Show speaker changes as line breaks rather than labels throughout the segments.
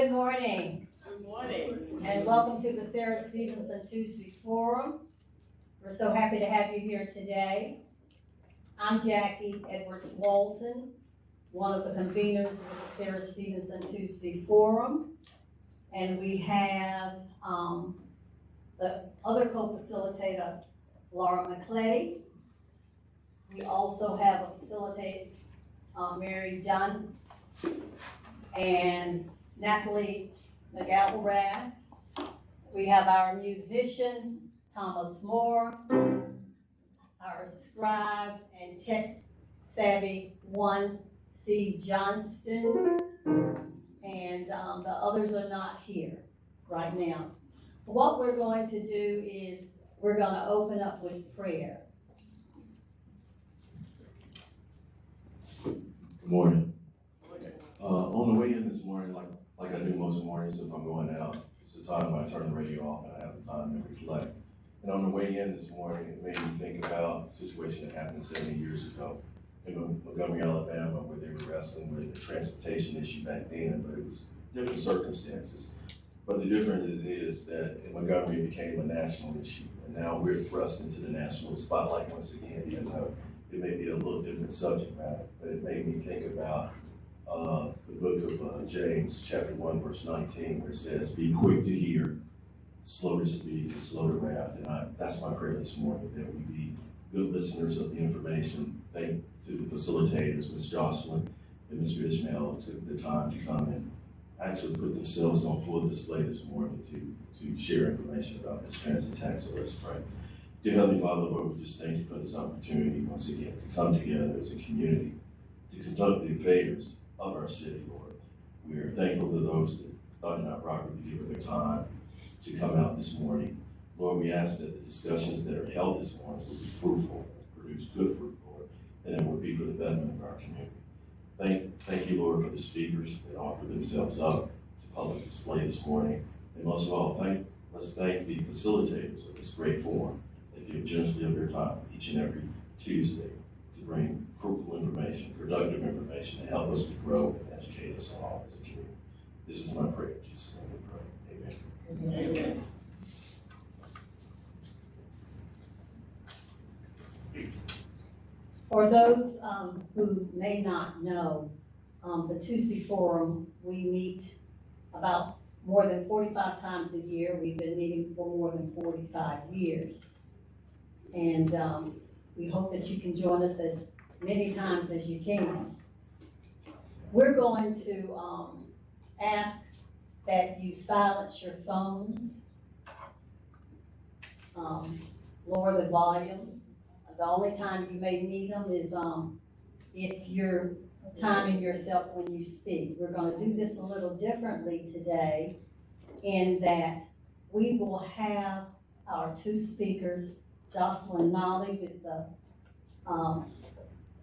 Good morning.
Good morning.
And welcome to the Sarah Stevenson Tuesday Forum. We're so happy to have you here today. I'm Jackie Edwards Walton, one of the conveners of the Sarah Stevenson Tuesday Forum. And we have the other co-facilitator, Laura McClay. We also have a facilitator, Mary Johns, and Natalie McAlrath. We have our musician, Thomas Moore, our scribe and tech savvy one, Steve Johnston, and the others are not here right now. What we're going to do is we're going to open up with prayer.
Good morning. On the way in this morning, like I do most mornings if I'm going out, it's the time I turn the radio off and I have the time to reflect. And on the way in this morning, it made me think about a situation that happened 70 years ago in Montgomery, Alabama, where they were wrestling with the transportation issue back then, but it was different circumstances. But the difference is that in Montgomery it became a national issue, and now we're thrust into the national spotlight once again, even though it may be a little different subject matter. But it made me think about the book of James, chapter 1, verse 19, where it says, "Be quick to hear, slow to speak, and slow to wrath." And that's my prayer this morning, that we be good listeners of the information. Thank to the facilitators, Ms. Jocelyn and Mr. Ismaail, who took the time to come and actually put themselves on full display this morning to share information about this transit tax. So let's pray. Dear Heavenly Father, Lord, we just thank you for this opportunity once again to come together as a community to conduct the affairs of our city, Lord. We are thankful to those that thought it not robbery to give their time to come out this morning. Lord, we ask that the discussions that are held this morning will be fruitful, produce good fruit, Lord, and it will be for the betterment of our community. Thank you, Lord, for the speakers that offer themselves up to public display this morning. And most of all, let's thank the facilitators of this great forum that give generously of their time each and every Tuesday to bring fruitful information, productive information, to help us to grow and educate us all as a community. This is my prayer. In Jesus' name we pray. Amen.
Amen.
For those who may not know, the Tuesday Forum, we meet about more than 45 times a year. We've been meeting for more than 45 years. And we hope that you can join us as many times as you can. We're going to ask that you silence your phones, lower the volume. The only time you may need them is if you're timing yourself when you speak. We're going to do this a little differently today in that we will have our two speakers, Jocelyn Jones-Nolley with the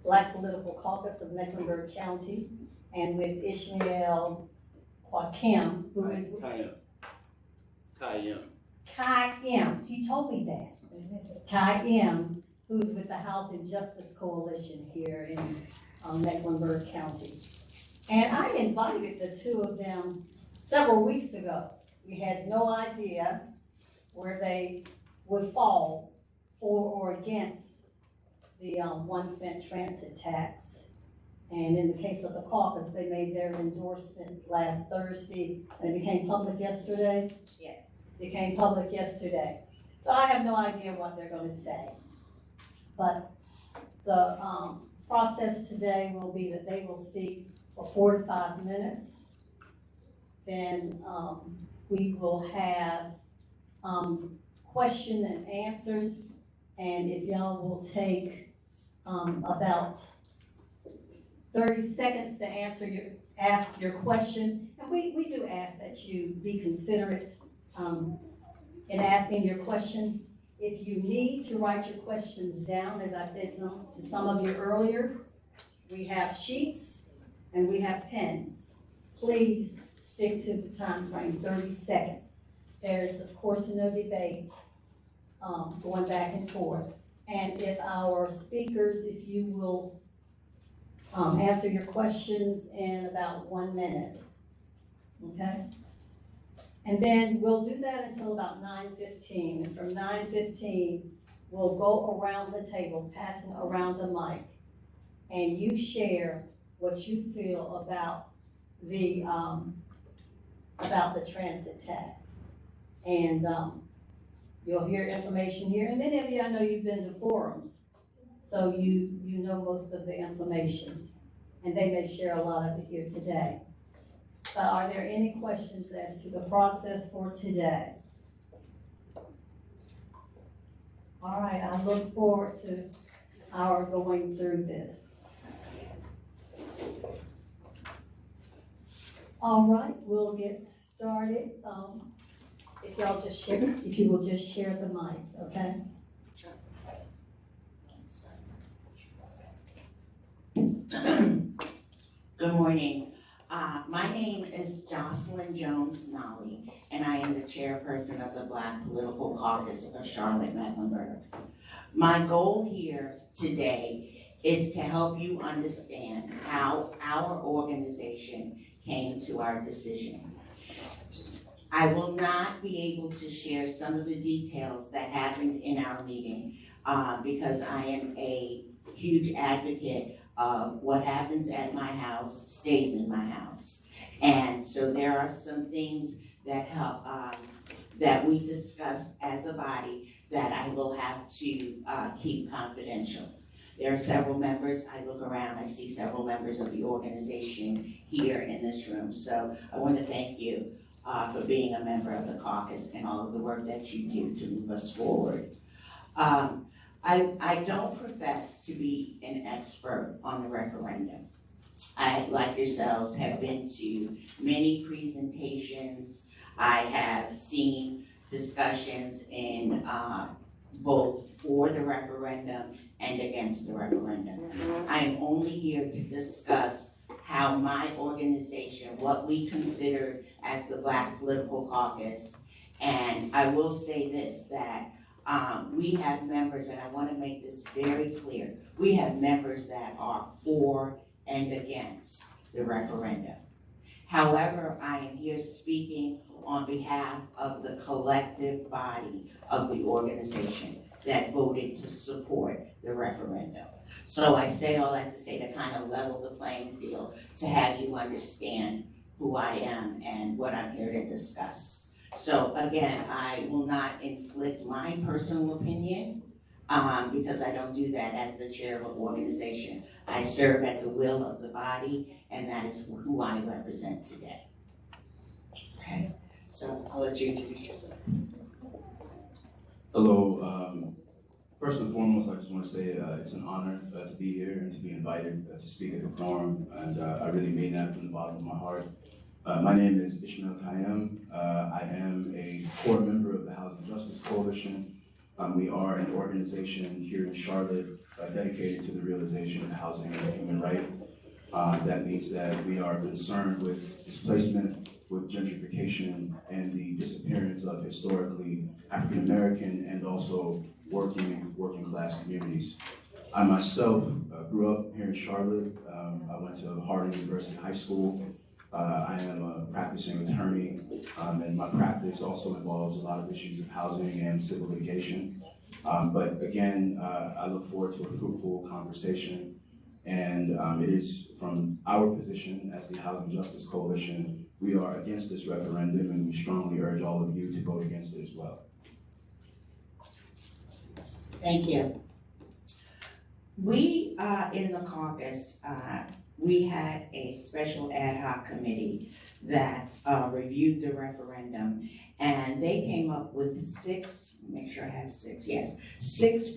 Black Political Caucus of Mecklenburg County, and with Ismaail Qaiyim, who is Qaiyim. He told me that. Qaiyim, who's with the Housing Justice Coalition here in Mecklenburg County. And I invited the two of them several weeks ago. We had no idea where they would fall for or against the 1 cent transit tax. And in the case of the caucus, they made their endorsement last Thursday, and it became public yesterday? Yes. Became public yesterday. So I have no idea what they're going to say. But the process today will be that they will speak for 4 to 5 minutes. Then we will have question and answers. And if y'all will take about 30 seconds to ask your question. And we do ask that you be considerate in asking your questions. If you need to write your questions down, as I said to some of you earlier, we have sheets and we have pens. Please stick to the time frame, 30 seconds. There's, of course, no debate going back and forth. And if our speakers, if you will answer your questions in about 1 minute. okay? And then we'll do that until about 9:15. And from 9:15, we'll go around the table, passing around the mic, and you share what you feel about the transit tax. And you'll hear information here, and many of you, I know you've been to forums, so you know most of the information, and they may share a lot of it here today. But are there any questions as to the process for today? All right, I look forward to our going through this. All right, we'll get started. If y'all just share, if you will just share the mic, okay?
Good morning. My name is Jocelyn Jones-Nolley, and I am the chairperson of the Black Political Caucus of Charlotte-Mecklenburg. My goal here today is to help you understand how our organization came to our decision. I will not be able to share some of the details that happened in our meeting because I am a huge advocate of what happens at my house stays in my house. And so there are some things that help, that we discuss as a body that I will have to keep confidential. There are several members, I look around, I see several members of the organization here in this room. So I want to thank you for being a member of the caucus and all of the work that you do to move us forward. I don't profess to be an expert on the referendum. I, like yourselves, have been to many presentations. I have seen discussions in both for the referendum and against the referendum. I am only here to discuss how my organization, what we consider as the Black Political Caucus, and I will say this, that we have members, and I want to make this very clear, we have members that are for and against the referendum. However, I am here speaking on behalf of the collective body of the organization that voted to support the referendum. So I say all that to say to kind of level the playing field, to have you understand who I am and what I'm here to discuss. So again, I will not inflict my personal opinion because I don't do that as the chair of an organization. I serve at the will of the body, and that is who I represent today. Okay, so I'll let you introduce yourself.
Hello. First and foremost, I just want to say it's an honor to be here and to be invited to speak at the forum, and I really mean that from the bottom of my heart. My name is Ismaail Qaiyim. I am a core member of the Housing Justice Coalition. We are an organization here in Charlotte dedicated to the realization of housing as a human right. That means that we are concerned with displacement, with gentrification, and the disappearance of historically African American and also working class communities. I myself grew up here in Charlotte. I went to Harvard University High School. I am a practicing attorney, and my practice also involves a lot of issues of housing and civil litigation. But again, I look forward to a fruitful conversation, and it is from our position as the Housing Justice Coalition, we are against this referendum, and we strongly urge all of you to vote against it as well.
Thank you. We, in the caucus, we had a special ad hoc committee that reviewed the referendum, and they came up with six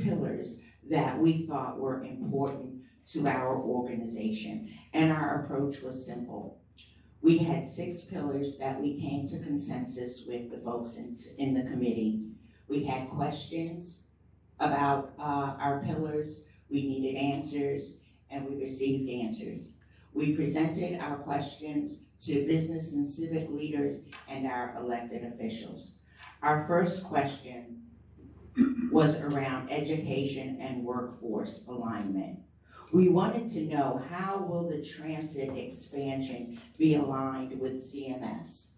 pillars that we thought were important to our organization. And our approach was simple. We had 6 pillars that we came to consensus with the folks in the committee. We had questions about our pillars, we needed answers, and we received answers. We presented our questions to business and civic leaders and our elected officials. Our first question was around education and workforce alignment. We wanted to know, how will the transit expansion be aligned with CMS?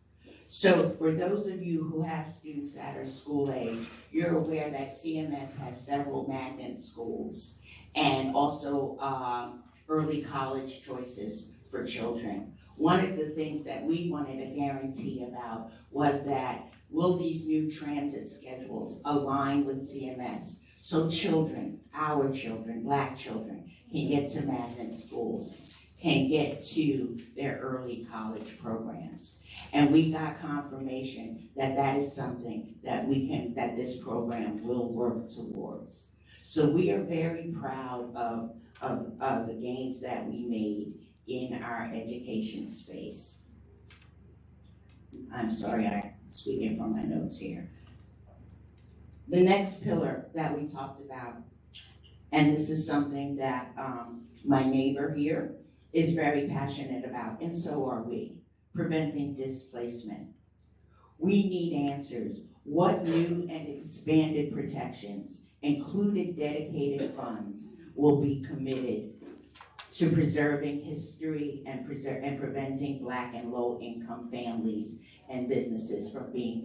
So for those of you who have students that are school age, you're aware that CMS has several magnet schools and also early college choices for children. One of the things that we wanted a guarantee about was that, will these new transit schedules align with CMS? So children, our children, Black children, can get to magnet schools, can get to their early college programs. And we got confirmation that that is something that that this program will work towards. So we are very proud of the gains that we made in our education space. I'm sorry, I'm speaking from my notes here. The next pillar that we talked about, and this is something that my neighbor here is very passionate about, and so are we, preventing displacement. We need answers. What new and expanded protections, including dedicated funds, will be committed to preserving history and preventing Black and low-income families and businesses from being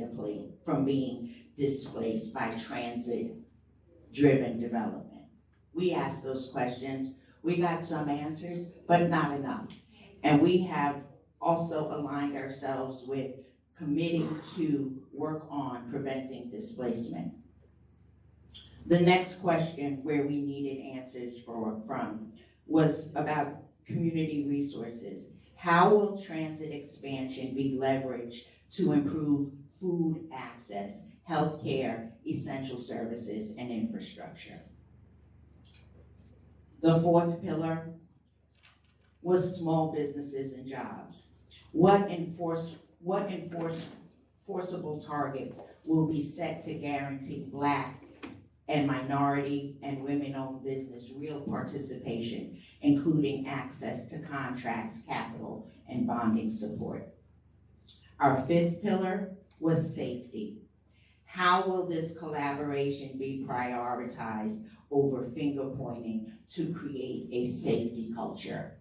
displaced by transit-driven development? We asked those questions. We got some answers, but not enough. And we have also aligned ourselves with committing to work on preventing displacement. The next question where we needed answers from was about community resources. How will transit expansion be leveraged to improve food access, healthcare, essential services, and infrastructure? The fourth pillar was small businesses and jobs. What enforceable targets will be set to guarantee Black and minority and women-owned business real participation, including access to contracts, capital, and bonding support? Our fifth pillar was safety. How will this collaboration be prioritized over finger-pointing to create a safety culture?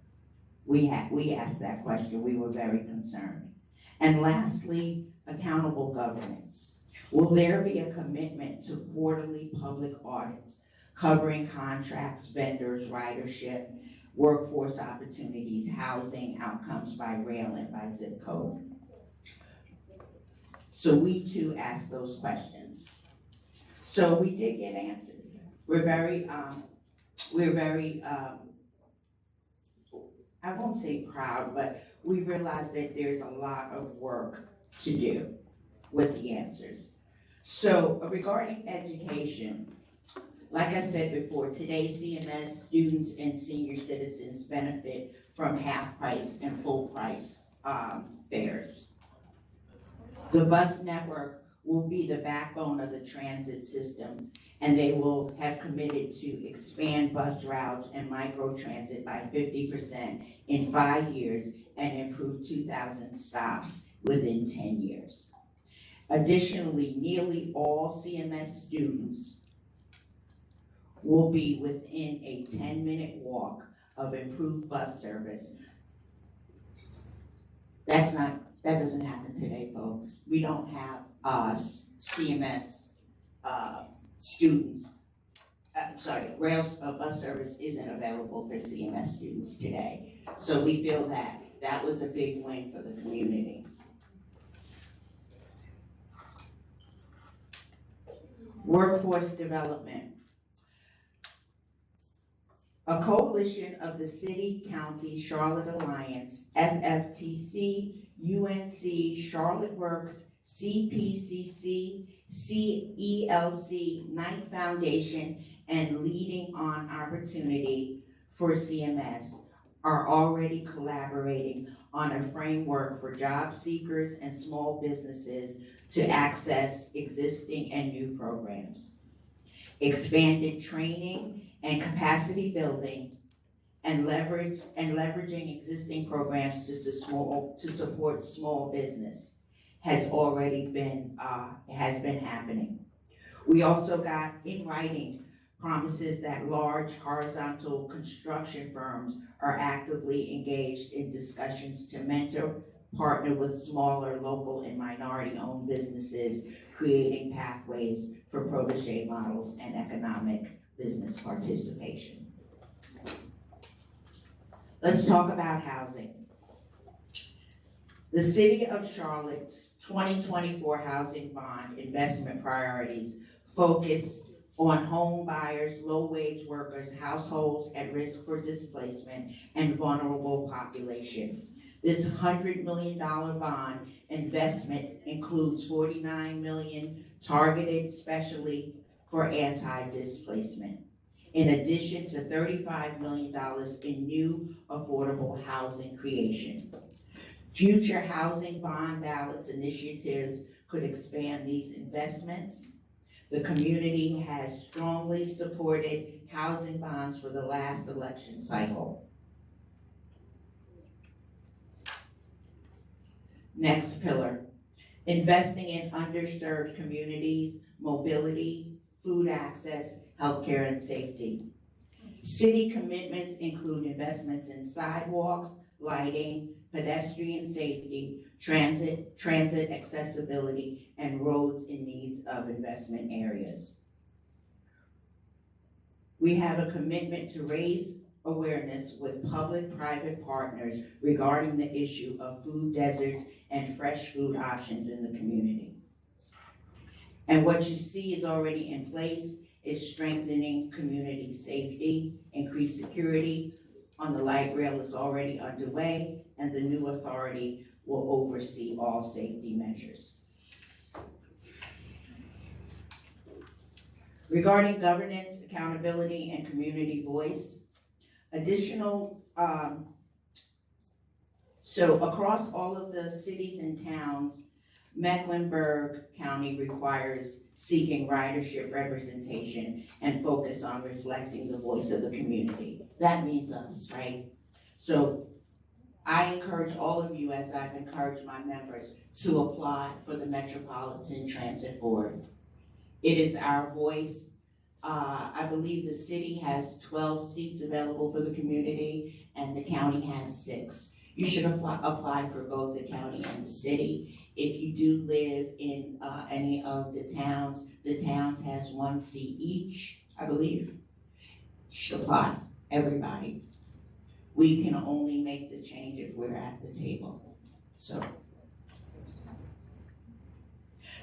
We asked that question. We were very concerned. And lastly, accountable governance. Will there be a commitment to quarterly public audits covering contracts, vendors, ridership, workforce opportunities, housing, outcomes by rail, and by zip code? So we too asked those questions. So we did get answers. We're very, I won't say proud, but we realized that there's a lot of work to do with the answers. So regarding education, like I said before, today CMS students and senior citizens benefit from half price and full price fares. The bus network will be the backbone of the transit system, and they will have committed to expand bus routes and microtransit by 50% in 5 years and improve 2,000 stops within 10 years. Additionally, nearly all CMS students will be within a 10-minute walk of improved bus service. That doesn't happen today, folks. We don't have CMS students. Bus service isn't available for CMS students today. So we feel that that was a big win for the community. Workforce development. A coalition of the City, County, Charlotte Alliance, FFTC, UNC, Charlotte Works, CPCC, CELC, Knight Foundation, and Leading on Opportunity for CMS are already collaborating on a framework for job seekers and small businesses to access existing and new programs. Expanded training and capacity building and leveraging existing programs to support small business has already been happening. We also got in writing promises that large horizontal construction firms are actively engaged in discussions to mentor, partner with smaller, local, and minority-owned businesses, creating pathways for protege models and economic business participation. Let's talk about housing. The City of Charlotte's 2024 Housing Bond investment priorities focus on home buyers, low-wage workers, households at risk for displacement, and vulnerable population. This $100 million bond investment includes $49 million targeted specially for anti-displacement, in addition to $35 million in new affordable housing creation. Future housing bond ballots initiatives could expand these investments. The community has strongly supported housing bonds for the last election cycle. Next pillar, investing in underserved communities, mobility, food access, healthcare, and safety. City commitments include investments in sidewalks, lighting, pedestrian safety, transit accessibility, and roads in needs of investment areas. We have a commitment to raise awareness with public-private partners regarding the issue of food deserts and fresh food options in the community. And what you see is already in place is strengthening community safety, increased security on the light rail is already underway, and the new authority will oversee all safety measures. Regarding governance, accountability, and community voice, so across all of the cities and towns, Mecklenburg County requires seeking ridership representation and focus on reflecting the voice of the community. That means us, right? So I encourage all of you, as I've encouraged my members, to apply for the Metropolitan Transit Board. It is our voice. I believe the city has 12 seats available for the community, and the county has 6. You should apply for both the county and the city. If you do live in any of the towns has 1 seat each, I believe. You should apply, everybody. We can only make the change if we're at the table.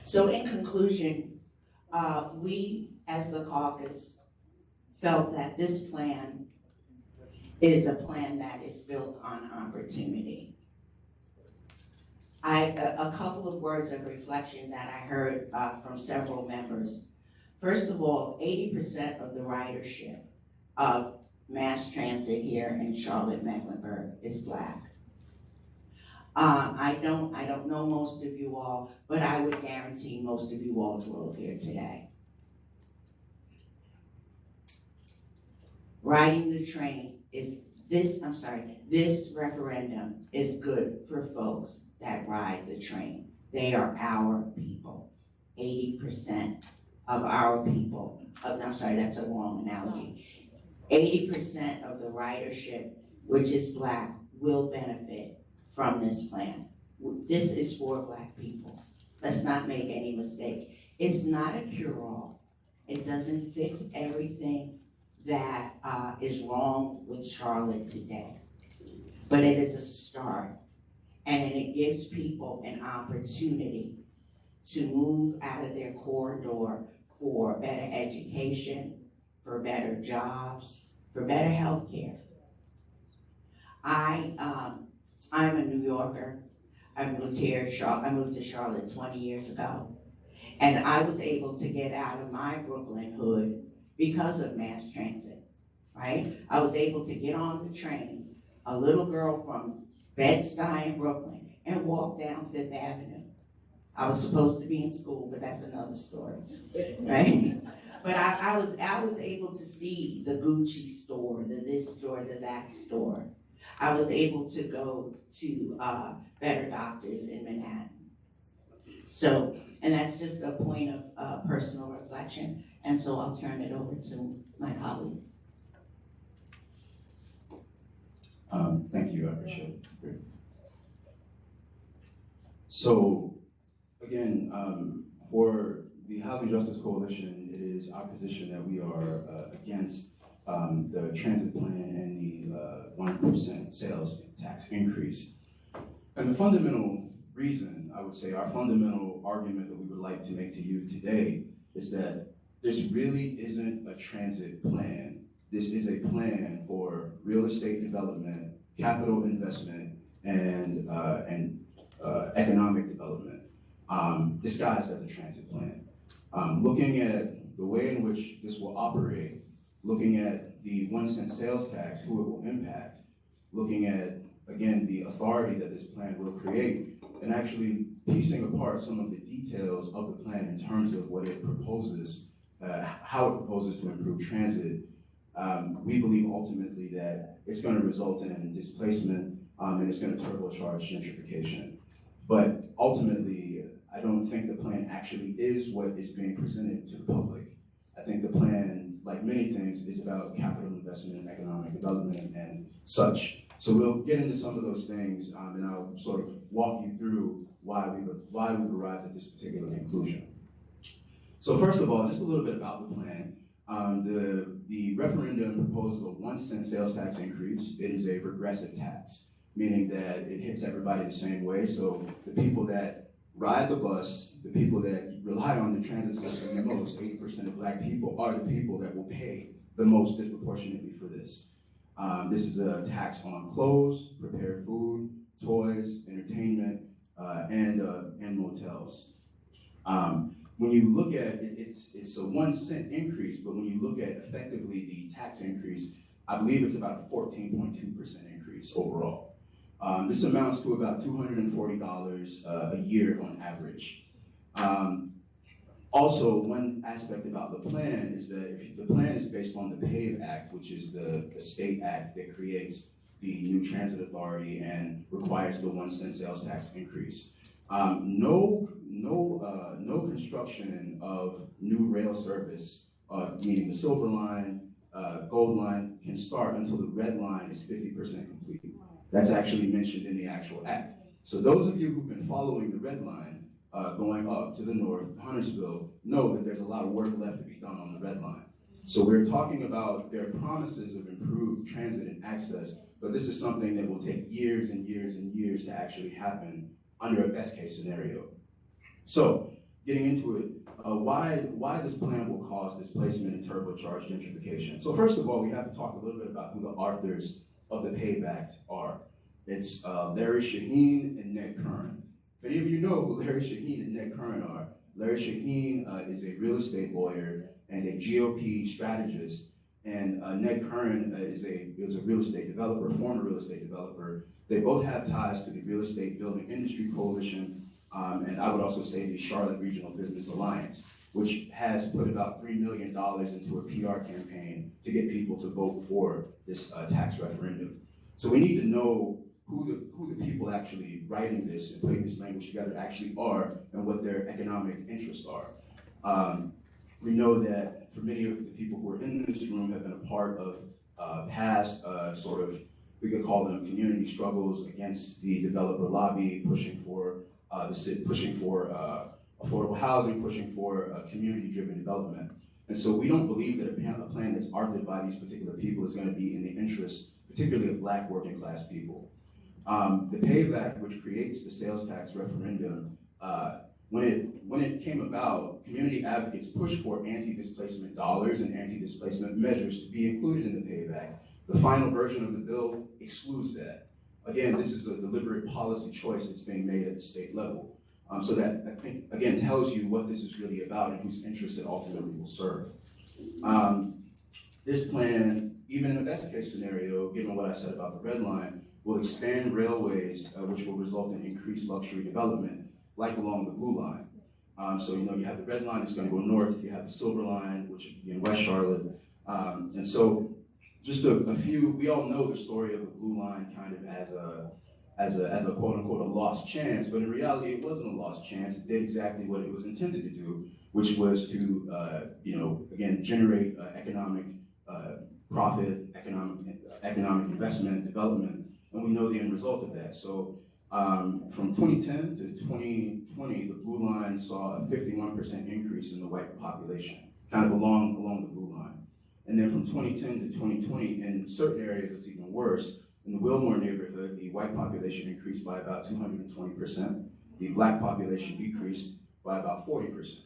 So in conclusion, we as the caucus felt that this plan is a plan that is built on opportunity. A couple of words of reflection that I heard from several members. First of all, 80% of the ridership of mass transit here in Charlotte-Mecklenburg is Black. I don't know most of you all, but I would guarantee most of you all drove here today. Riding the train this referendum is good for folks that ride the train. They are our people. 80% of our people, that's a wrong analogy. 80% of the ridership, which is Black, will benefit from this plan. This is for Black people. Let's not make any mistake. It's not a cure-all. It doesn't fix everything that is wrong with Charlotte today. But it is a start, and it gives people an opportunity to move out of their corridor for better education, for better jobs, for better health care. I'm a New Yorker. I moved to Charlotte 20 years ago. And I was able to get out of my Brooklyn hood because of mass transit, right? I was able to get on the train, a little girl from Bed-Stuy, Brooklyn, and walk down Fifth Avenue. I was supposed to be in school, but that's another story, right? But I was able to see the Gucci store, the this store, the that store. I was able to go to better doctors in Manhattan. So, and that's just a point of personal reflection. And so I'll turn it over to my colleague.
Thank you, I appreciate it. Great. So, again, for the Housing Justice Coalition, it is our position that we are against the transit plan and the 1% sales tax increase. And the fundamental reason, I would say, our fundamental argument that we would like to make to you today is that this really isn't a transit plan. This is a plan for real estate development, capital investment, and economic development, disguised as a transit plan. Looking at the way in which this will operate, looking at the 1-cent sales tax, who it will impact, looking at, again, the authority that this plan will create, and actually piecing apart some of the details of the plan in terms of what it proposes, how it proposes to improve transit, we believe ultimately that it's going to result in displacement and it's going to turbocharge gentrification. But ultimately, I don't think the plan actually is what is being presented to the public. I think the plan, like many things, is about capital investment and economic development and such. So we'll get into some of those things, and I'll sort of walk you through why we've arrived at this particular conclusion. So first of all, just a little bit about the plan. The referendum proposes a 1-cent sales tax increase. It is a regressive tax, meaning that it hits everybody the same way. So the people that ride the bus, the people that rely on the transit system the most, 80% of Black people, are the people that will pay the most disproportionately for this. This is a tax on clothes, prepared food, toys, entertainment, and motels. When you look at it, it's a 1-cent increase, but when you look at effectively the tax increase, I believe it's about a 14.2% increase overall. This amounts to about $240 a year on average. Also, one aspect about the plan is that if the plan is based on the PAVE Act, which is the state act that creates the new transit authority and requires the 1-cent sales tax increase. No construction of new rail service, meaning the Silver Line, Gold Line, can start until the Red Line is 50% complete. That's actually mentioned in the actual act. So those of you who've been following the Red Line, going up to the north, Huntersville, know that there's a lot of work left to be done on the Red Line. So we're talking about their promises of improved transit and access, but this is something that will take years and years and years to actually happen under a best case scenario. So getting into it, why this plan will cause displacement and turbocharge gentrification. So first of all, we have to talk a little bit about who the authors of the PAVE Act are. It's Larry Shaheen and Ned Curran. If any of you know who Larry Shaheen and Ned Curran are, Larry Shaheen is a real estate lawyer and a GOP strategist, and Ned Curran is a real estate developer, former real estate developer. They both have ties to the Real Estate Building Industry Coalition, and I would also say the Charlotte Regional Business Alliance, which has put about $3 million into a PR campaign to get people to vote for this tax referendum. So we need to know who the people actually writing this and putting this language together actually are and what their economic interests are. We know that for many of the people who are in this room have been a part of past we could call them community struggles against the developer lobby, pushing for affordable housing, pushing for community-driven development. And so we don't believe that a plan that's authored by these particular people is going to be in the interest, particularly of Black working class people. The PAVE Act, which creates the sales tax referendum, when it came about, community advocates pushed for anti-displacement dollars and anti-displacement measures to be included in the PAVE Act. The final version of the bill excludes that. Again, this is a deliberate policy choice that's being made at the state level. So that, I think, again, tells you what this is really about and whose interests it ultimately will serve. This plan, even in the best case scenario, given what I said about the Red Line, will expand railways, which will result in increased luxury development, like along the Blue Line. So, you have the Red Line, it's going to go north, you have the Silver Line, which is in West Charlotte. And so, just a few, we all know the story of the Blue Line kind of as a quote unquote a lost chance, but in reality it wasn't a lost chance. It did exactly what it was intended to do, which was to, again, generate economic profit, economic investment, development, and we know the end result of that. So from 2010 to 2020, the blue line saw a 51% increase in the white population, kind of along the blue line. And then from 2010 to 2020, in certain areas it's even worse. In the Wilmore neighborhood, the white population increased by about 220%. The black population decreased by about 40%.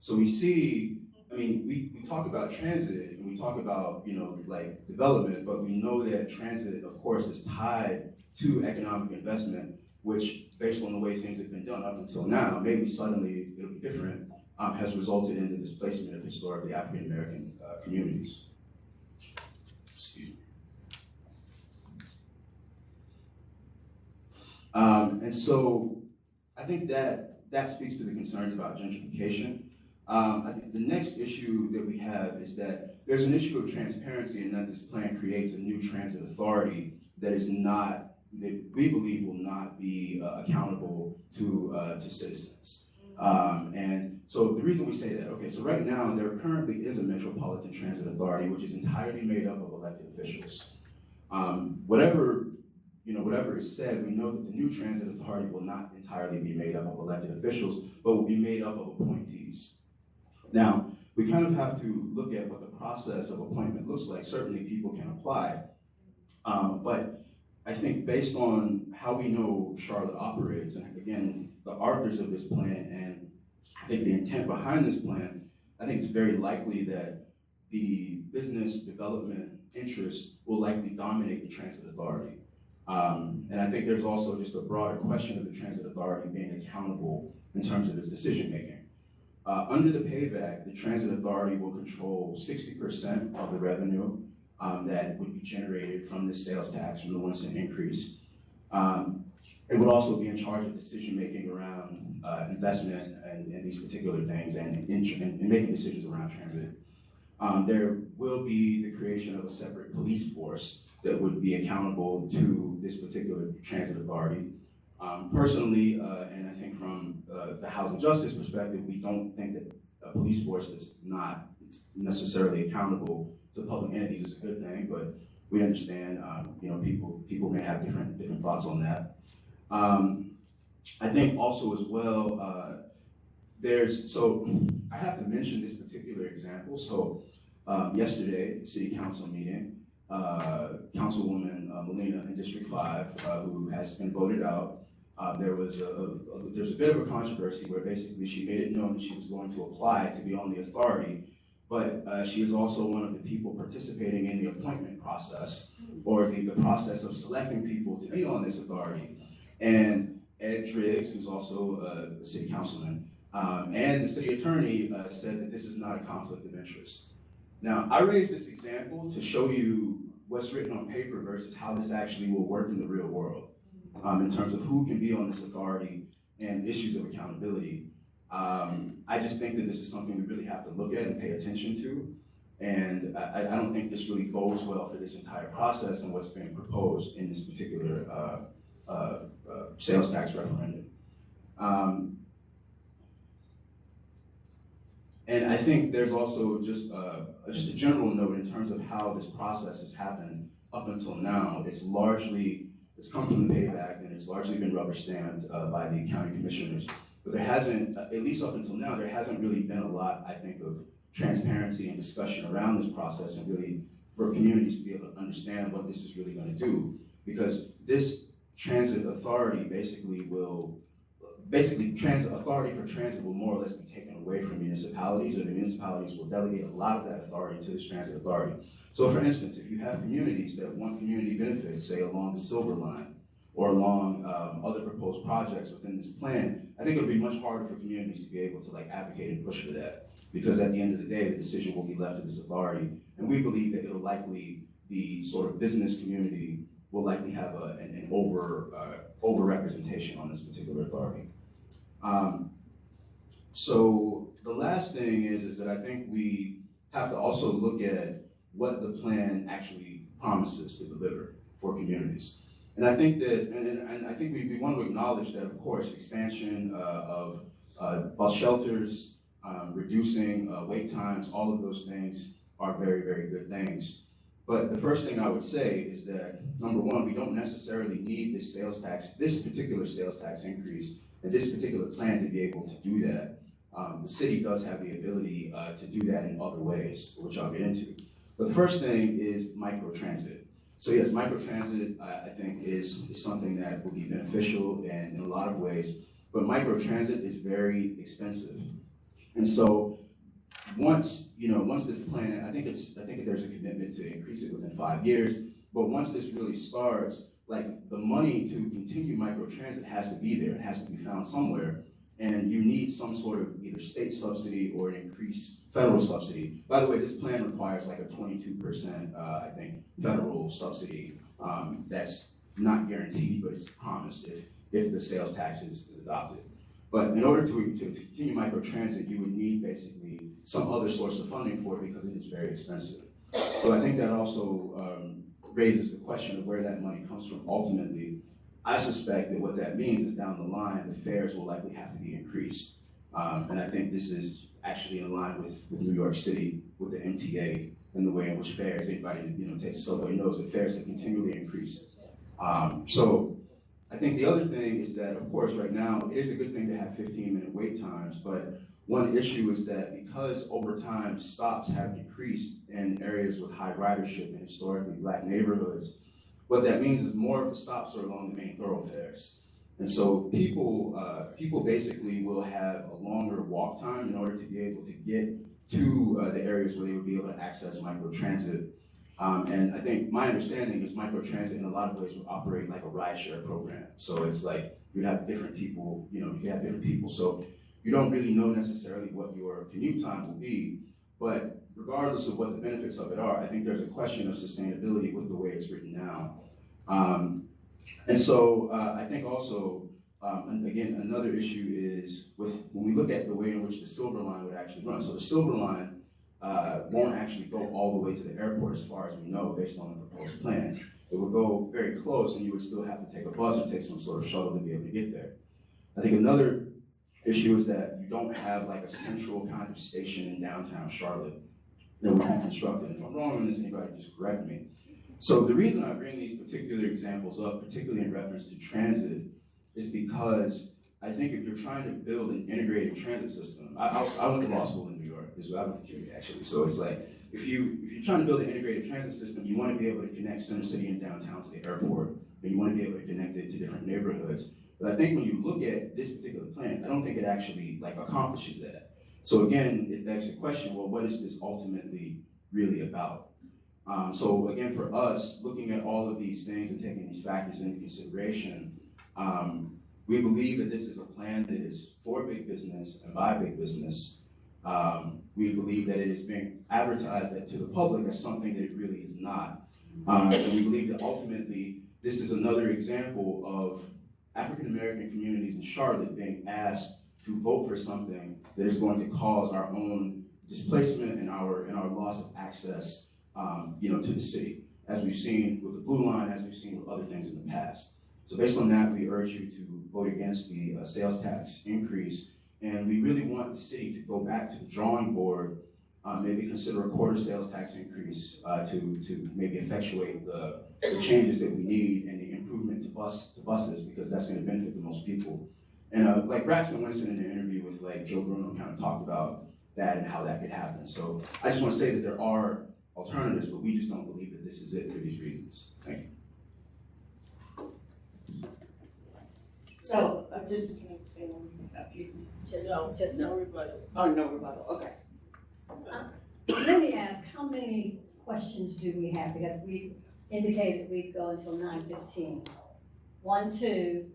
So we see, I mean, we talk about transit and we talk about, like development, but we know that transit, of course, is tied to economic investment, which, based on the way things have been done up until now, maybe suddenly it'll be different, has resulted in the displacement of historically African American communities. Excuse me. And so I think that speaks to the concerns about gentrification. I think the next issue that we have is that there's an issue of transparency in that this plan creates a new transit authority that that we believe will not be accountable to citizens. And so the reason we say that, okay, so right now there currently is a Metropolitan Transit Authority which is entirely made up of elected officials. Whatever is said, we know that the new transit authority will not entirely be made up of elected officials, but will be made up of appointees. Now, we kind of have to look at what the process of appointment looks like. Certainly people can apply, but I think based on how we know Charlotte operates, and again, the authors of this plan, and I think the intent behind this plan, I think it's very likely that the business development interests will likely dominate the transit authority. And I think there's also just a broader question of the transit authority being accountable in terms of its decision making. Under the payback, the transit authority will control 60% of the revenue that would be generated from the sales tax, from the 1 cent increase. It would also be in charge of decision making around investment and these particular things and making decisions around transit. There will be the creation of a separate police force that would be accountable to this particular transit authority. Personally, and I think from the housing justice perspective, we don't think that a police force that's not necessarily accountable to public entities is a good thing, but we understand, people may have different thoughts on that. I think also as well, I have to mention this particular example. So yesterday, city council meeting, Councilwoman Molina in District 5, who has been voted out, there's a bit of a controversy where basically she made it known that she was going to apply to be on the authority, but she is also one of the people participating in the appointment process, or the process of selecting people to be on this authority. And Ed Driggs, who's also a city councilman, and the city attorney said that this is not a conflict of interest. Now, I raise this example to show you what's written on paper versus how this actually will work in the real world, in terms of who can be on this authority and issues of accountability. I just think that this is something we really have to look at and pay attention to. And I don't think this really bodes well for this entire process and what's being proposed in this particular sales tax referendum. And I think there's also just a general note in terms of how this process has happened up until now. It's come from the payback, and it's largely been rubber stamped by the county commissioners. But there hasn't, at least up until now, there hasn't really been a lot, I think, of transparency and discussion around this process, and really for communities to be able to understand what this is really going to do. Because this transit authority transit authority for transit will more or less be taken away from municipalities, or the municipalities will delegate a lot of that authority to this transit authority. So for instance, if you have communities that want community benefits, say along the Silver Line, or along other proposed projects within this plan, I think it'll be much harder for communities to be able to advocate and push for that. Because at the end of the day, the decision will be left to this authority. And we believe that it'll likely, the sort of business community will likely have an over-representation on this particular authority. So the last thing is that I think we have to also look at what the plan actually promises to deliver for communities. And I think that, and I think we want to acknowledge that, of course, expansion of bus shelters, reducing wait times, all of those things are very, very good things. But the first thing I would say is that, number one, we don't necessarily need this particular sales tax increase, and this particular plan to be able to do that. The city does have the ability to do that in other ways, which I'll get into. But the first thing is microtransit. So yes, microtransit, I think, is something that will be beneficial in a lot of ways, but microtransit is very expensive. And so once this plan, I think there's a commitment to increase it within 5 years, but once this really starts, like the money to continue microtransit has to be there, it has to be found somewhere, and you need some sort of either state subsidy or an increased federal subsidy. By the way, this plan requires like a 22%, I think, federal subsidy. That's not guaranteed, but it's promised if the sales tax is adopted. But in order to continue microtransit, you would need basically some other source of funding for it because it is very expensive. So I think that also raises the question of where that money comes from ultimately. I suspect that what that means is down the line, the fares will likely have to be increased. And I think this is actually in line with New York City, with the MTA, and the way in which fares, anybody takes a subway knows that fares have continually increased. So I think the other thing is that, of course, right now, it is a good thing to have 15-minute wait times, but one issue is that because over time stops have decreased in areas with high ridership in historically Black neighborhoods, what that means is more of the stops are along the main thoroughfares. And so people basically will have a longer walk time in order to be able to get to the areas where they would be able to access microtransit. And I think my understanding is microtransit in a lot of ways will operate like a rideshare program. So it's like you have different people, So you don't really know necessarily what your commute time will be, but regardless of what the benefits of it are, I think there's a question of sustainability with the way it's written now. And so I think also, and again, another issue is when we look at the way in which the Silver Line would actually run. So the Silver Line won't actually go all the way to the airport as far as we know based on the proposed plans. It would go very close and you would still have to take a bus or take some sort of shuttle to be able to get there. I think another issue is that you don't have like a central kind of station in downtown Charlotte that would be constructed. If I'm wrong on this, anybody just correct me. So the reason I bring these particular examples up, particularly in reference to transit, is because I think if you're trying to build an integrated transit system, I went to law school in New York, this is what I went to CUNY actually, so it's like, if you're trying to build an integrated transit system, you want to be able to connect Center City and downtown to the airport, and you want to be able to connect it to different neighborhoods. But I think when you look at this particular plan, I don't think it actually accomplishes that. So again, it begs the question, well, what is this ultimately really about? So again, for us, looking at all of these things and taking these factors into consideration, we believe that this is a plan that is for big business and by big business. We believe that it is being advertised to the public as something that it really is not. And we believe that ultimately, this is another example of African American communities in Charlotte being asked to vote for something that is going to cause our own displacement and our loss of access to the city, as we've seen with the Blue Line, as we've seen with other things in the past. So based on that, we urge you to vote against the sales tax increase, and we really want the city to go back to the drawing board, maybe consider a quarter sales tax increase to maybe effectuate the changes that we need and the improvement to buses, because that's going to benefit the most people. And like Braxton Winston in an interview with Joe Bruno kind of talked about that and how that could happen. So I just want to say that there are alternatives, but we just don't believe that this is it for these reasons. Thank you.
So, just can I say a few things?
No rebuttal.
Oh, no rebuttal, okay.
Let me ask, how many questions do we have? Because we indicated we'd go until 9:15. 1, 2.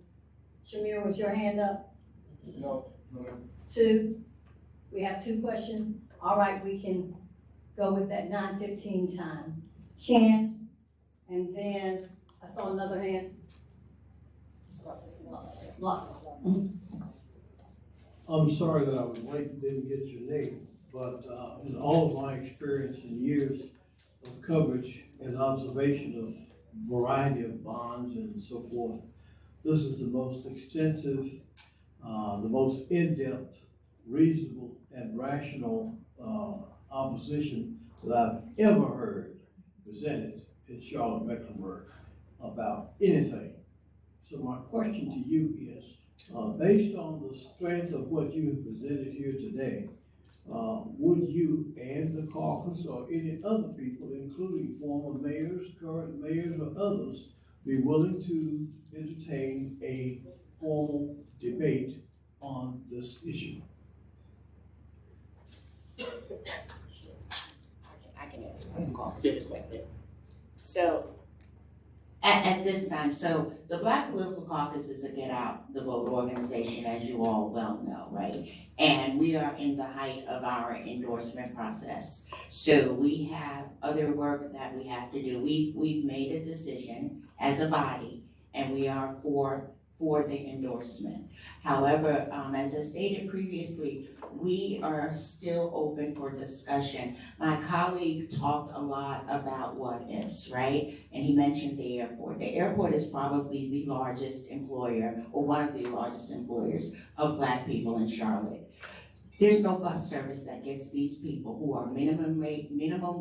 Shamir, was your hand up?
No.
2. We have 2 questions. All right, we can go with that 9:15 time. Ken, and then I saw another hand.
I'm sorry that I was late and didn't get your name, but in all of my experience and years of coverage and observation of variety of bonds and so forth, this is the most extensive, the most in-depth, reasonable and rational opposition that I've ever heard presented in Charlotte-Mecklenburg about anything. So my question to you is, based on the strength of what you have presented here today, would you and the caucus or any other people, including former mayors, current mayors, or others, be willing to entertain a formal debate on this issue?
I can answer from the caucus perspective. So, at this time, so the Black Political Caucus is a get out the vote organization, as you all well know, right? And we are in the height of our endorsement process. So we have other work that we have to do. We've made a decision as a body, and we are for the endorsement. However, as I stated previously, we are still open for discussion. My colleague talked a lot about what ifs, right? And he mentioned the airport. The airport is probably the largest employer, or one of the largest employers of Black people in Charlotte. There's no bus service that gets these people who are minimum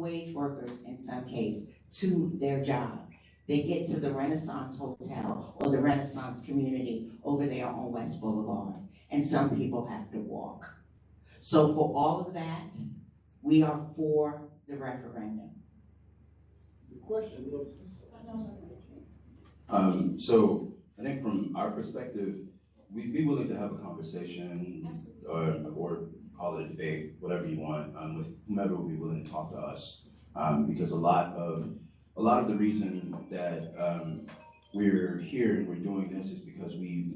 wage workers in some case to their job. They get to the Renaissance Hotel or the Renaissance Community over there on West Boulevard, and some people have to walk. So for all of that, we are for the referendum.
The question was,
So I think from our perspective, we'd be willing to have a conversation or call it a debate, whatever you want, with whomever would be willing to talk to us. Because a lot of the reason that we're here and we're doing this is because we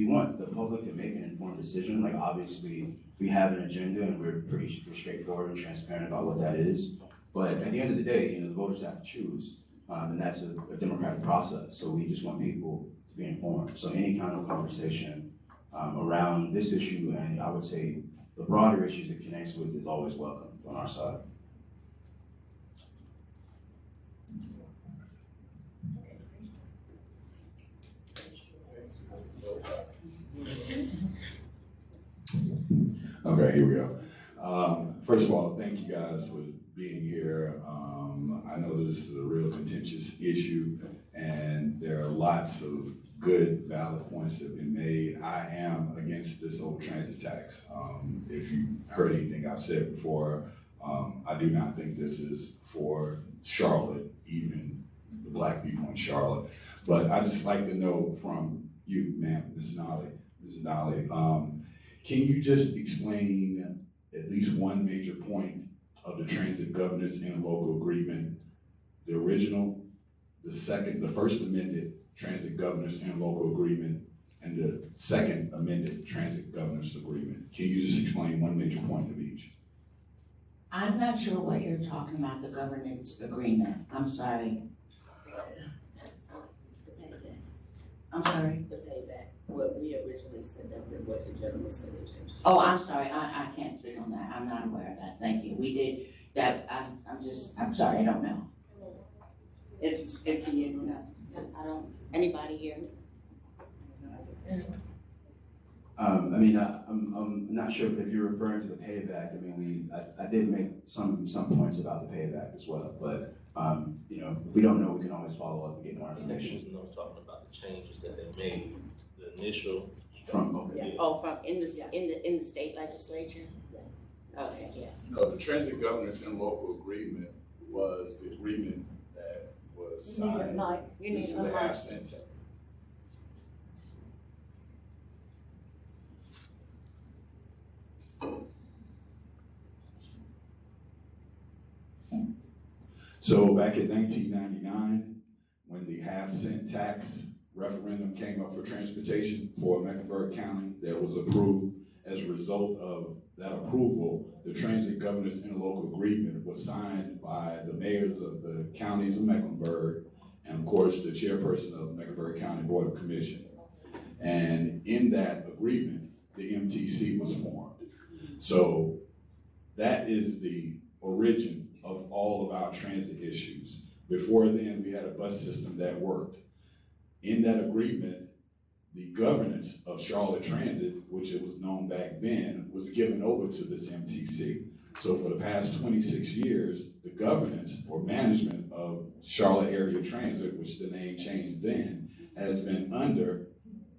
want the public to make an informed decision. Like, obviously we have an agenda and we're pretty straightforward and transparent about what that is. But at the end of the day, the voters have to choose, and that's a democratic process. So we just want people to be informed. So any kind of conversation around this issue, and I would say the broader issues it connects with, is always welcome on our side.
Okay, here we go. First of all, thank you guys for being here. I know this is a real contentious issue, and there are lots of good, valid points that have been made. I am against this whole transit tax. If you heard anything I've said before, I do not think this is for Charlotte, even the Black people in Charlotte. But I just like to know from you, ma'am, Ms. Nolley, can you just explain at least one major point of the transit governance interlocal agreement, the original, the first amended transit governance interlocal agreement, and the second amended transit governance agreement? Can you just explain one major point of each?
I'm not sure what you're talking about, the governance agreement. I'm sorry. I'm sorry.
The payback, what we originally said that and what the gentleman said they changed.
Oh, I'm sorry, I can't speak on that. I'm not aware of that. Thank you. We did that. I'm sorry, I don't know.
If it's empty or not.
I don't, anybody here?
I'm not sure if you're referring to the payback. I did make some points about the payback as well, but if we don't know, we can always follow up and get more information.
Talking about the changes that they made, the initial.
Okay.
Oh, from in the state legislature? Okay, yeah.
No, the transit governance interlocal agreement was the agreement that was signed into the half-cent tax. So back in 1999, when the half-cent tax referendum came up for transportation for Mecklenburg County, that was approved. As a result of that approval, the transit governance interlocal agreement was signed by the mayors of the counties of Mecklenburg, and of course, the chairperson of the Mecklenburg County Board of Commission. And in that agreement, the MTC was formed. So that is the origin of all of our transit issues. Before then, we had a bus system that worked. In that agreement, the governance of Charlotte Transit, which it was known back then, was given over to this MTC. So for the past 26 years, the governance or management of Charlotte Area Transit, which the name changed then, has been under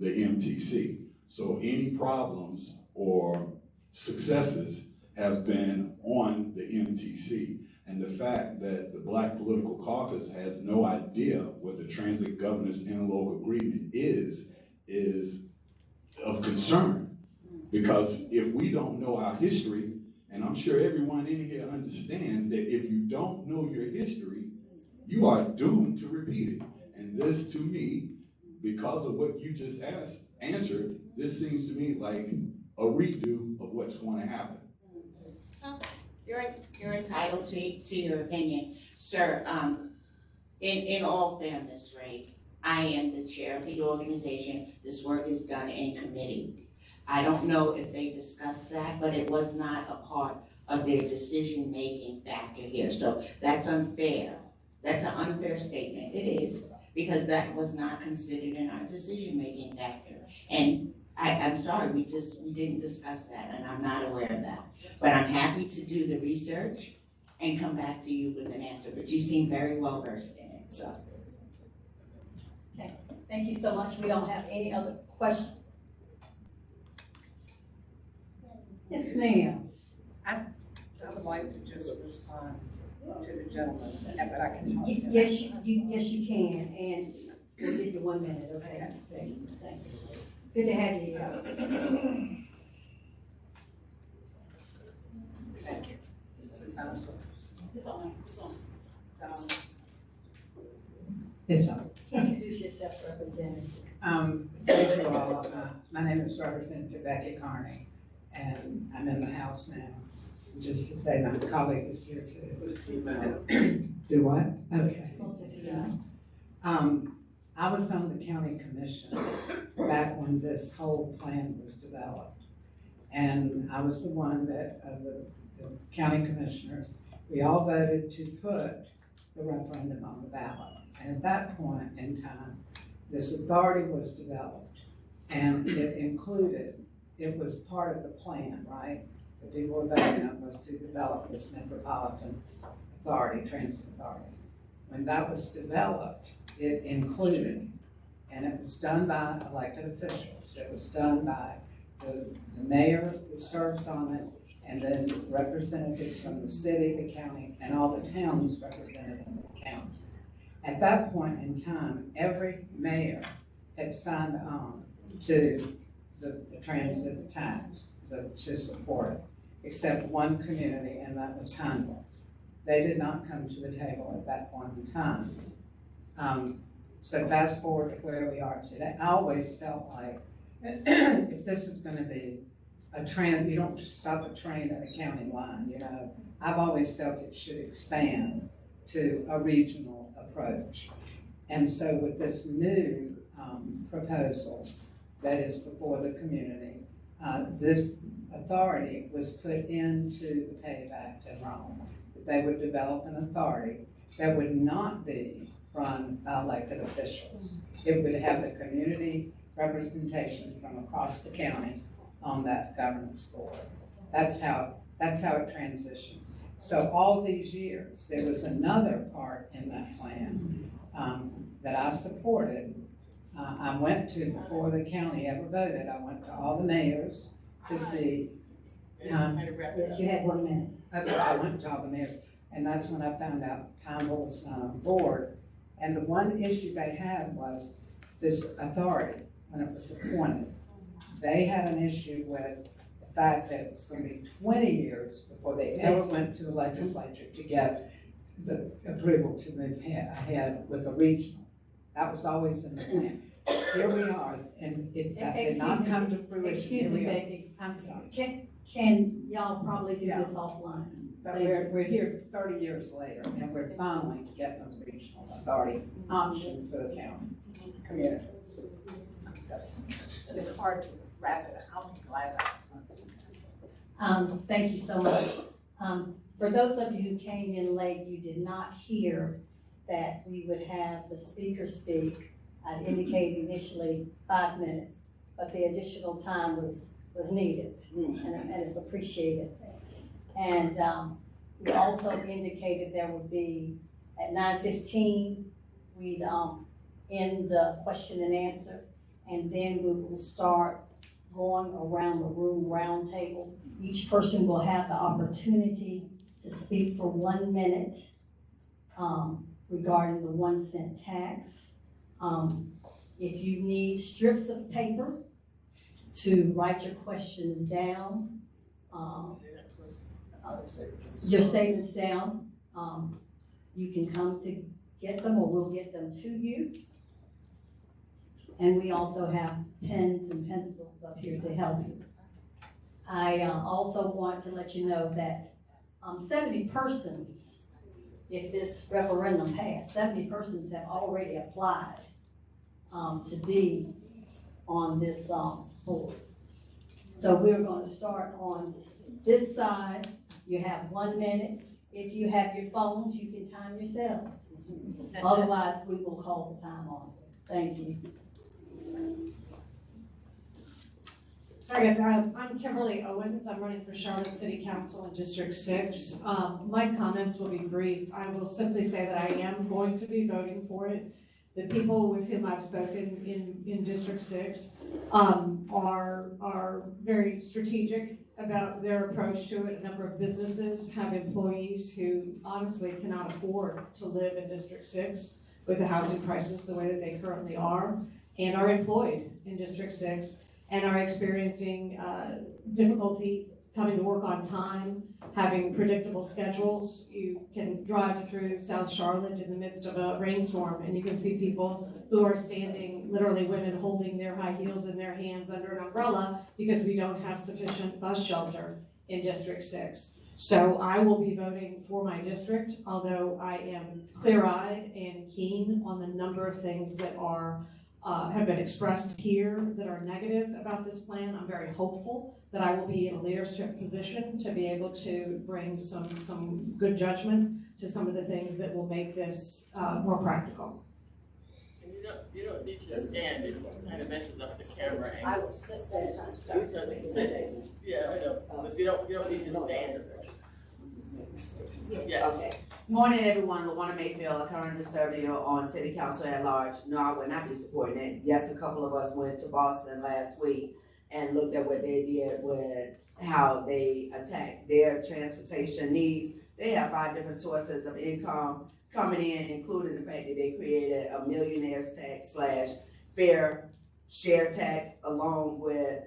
the MTC. So any problems or successes have been on the MTC. And the fact that the Black Political Caucus has no idea what the Transit Governance Interlocal Agreement is of concern. Because if we don't know our history, and I'm sure everyone in here understands that if you don't know your history, you are doomed to repeat it. And this, to me, because of what you just answered, this seems to me like a redo of what's going to happen.
You're entitled to your opinion, sir. In all fairness, Ray, I am the chair of the organization. This work is done in committee. I don't know if they discussed that, but it was not a part of their decision-making factor here. So that's unfair. That's an unfair statement. It is, because that was not considered in our decision-making factor. And I'm sorry, we didn't discuss that, and I'm not aware of that. But I'm happy to do the research and come back to you with an answer. But you seem very well versed in it, so.
Okay, thank you so much. We don't have any other questions. Yes, ma'am.
I would like to just respond to the gentleman, but I can talk.
Yes, you can, and we'll give you 1 minute, okay? Thank you. Good to have you here.
Thank you. This is
It's on.
It's on.
Introduce yourself, Representative.
Thank you all. My name is Representative Becky Carney, and I'm in the House now. Just to say my colleague is here too. Do what? Okay. I was on the county commission back when this whole plan was developed. And I was the one that, of the county commissioners, we all voted to put the referendum on the ballot. And at that point in time, this authority was developed, and it included, it was part of the plan, right? The people were voting on was to develop this metropolitan authority, transit authority. When that was developed, it included, and it was done by elected officials. It was done by the mayor who serves on it, and then representatives from the city, the county, and all the towns represented in the counties. At that point in time, every mayor had signed on to the transit tax to support it, except one community, and that was Pineville. They did not come to the table at that point in time. So fast forward to where we are today. I always felt like if this is going to be a train, you don't just stop a train at a county line, you know. I've always felt it should expand to a regional approach. And so with this new proposal that is before the community, this authority was put into the PAVE Act in Rome. They would develop an authority that would not be run by elected officials. It would have the community representation from across the county on that governance board. That's how it transitioned. So all these years, there was another part in that plan that I supported. I went to, before the county ever voted, I went to all the mayors to see.
Yes, you had 1 minute.
Okay, I went to all the mayors, and that's when I found out Pineville was not on board. And the one issue they had was this authority, when it was appointed. They had an issue with the fact that it was going to be 20 years before they ever went to the legislature to get the approval to move ahead with the regional. That was always in the plan. Here we are, and that did not come to fruition.
Excuse me, Becky.
I'm sorry.
Can y'all probably do this offline?
But we're here 30 years later, and we're finally getting a regional authority option for the county community. It's hard to wrap it up. I'm glad
Thank you so much. For those of you who came in late, you did not hear that we would have the speaker speak I'd indicated initially 5 minutes, but the additional time was needed, and it's appreciated. And we also indicated there would be, at 9:15, we'd end the question and answer, and then we will start going around the room round table. Each person will have the opportunity to speak for 1 minute regarding the 1 cent tax. If you need strips of paper to write your questions down, your statements down, you can come to get them, or we'll get them to you. And we also have pens and pencils up here to help you. I also want to let you know that 70 persons, if this referendum passed, 70 persons have already applied to be on this board. So we're going to start on this side. You have 1 minute. If you have your phones, you can time yourselves. Otherwise, we will call the time on. Thank you.
Sorry, I'm Kimberly Owens. I'm running for Charlotte City Council in District 6. My comments will be brief. I will simply say that I am going to be voting for it. The people with whom I've spoken in District 6 are very strategic about their approach to it. A number of businesses have employees who honestly cannot afford to live in District 6 with the housing prices the way that they currently are, and are employed in District 6 and are experiencing difficulty coming to work on time, having predictable schedules. You can drive through South Charlotte in the midst of a rainstorm and you can see people who are standing, literally women holding their high heels in their hands under an umbrella because we don't have sufficient bus shelter in District 6. So I will be voting for my district, although I am clear-eyed and keen on the number of things that are have been expressed here that are negative about this plan. I'm very hopeful that I will be in a leadership position to be able to bring some good judgment to some of the things that will make this more practical.
And you don't need to stand, it kind of messes up the camera angle.
I will sit there.
Yeah, I know, but you don't need to stand. Yes.
Okay. Morning, everyone. LaWanna Mayfield, a current conservative on City Council at large. No, I would not be supporting it. Yes, a couple of us went to Boston last week and looked at what they did with how they attacked their transportation needs. They have 5 different sources of income coming in, including the fact that they created a millionaire's tax / fair share tax, along with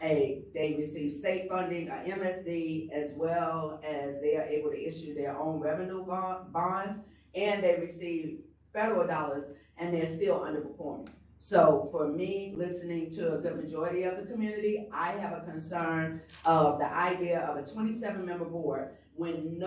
they receive state funding, a MSD, as well as they are able to issue their own revenue bonds, and they receive federal dollars, and they're still underperforming. So for me, listening to a good majority of the community, I have a concern of the idea of a 27-member board when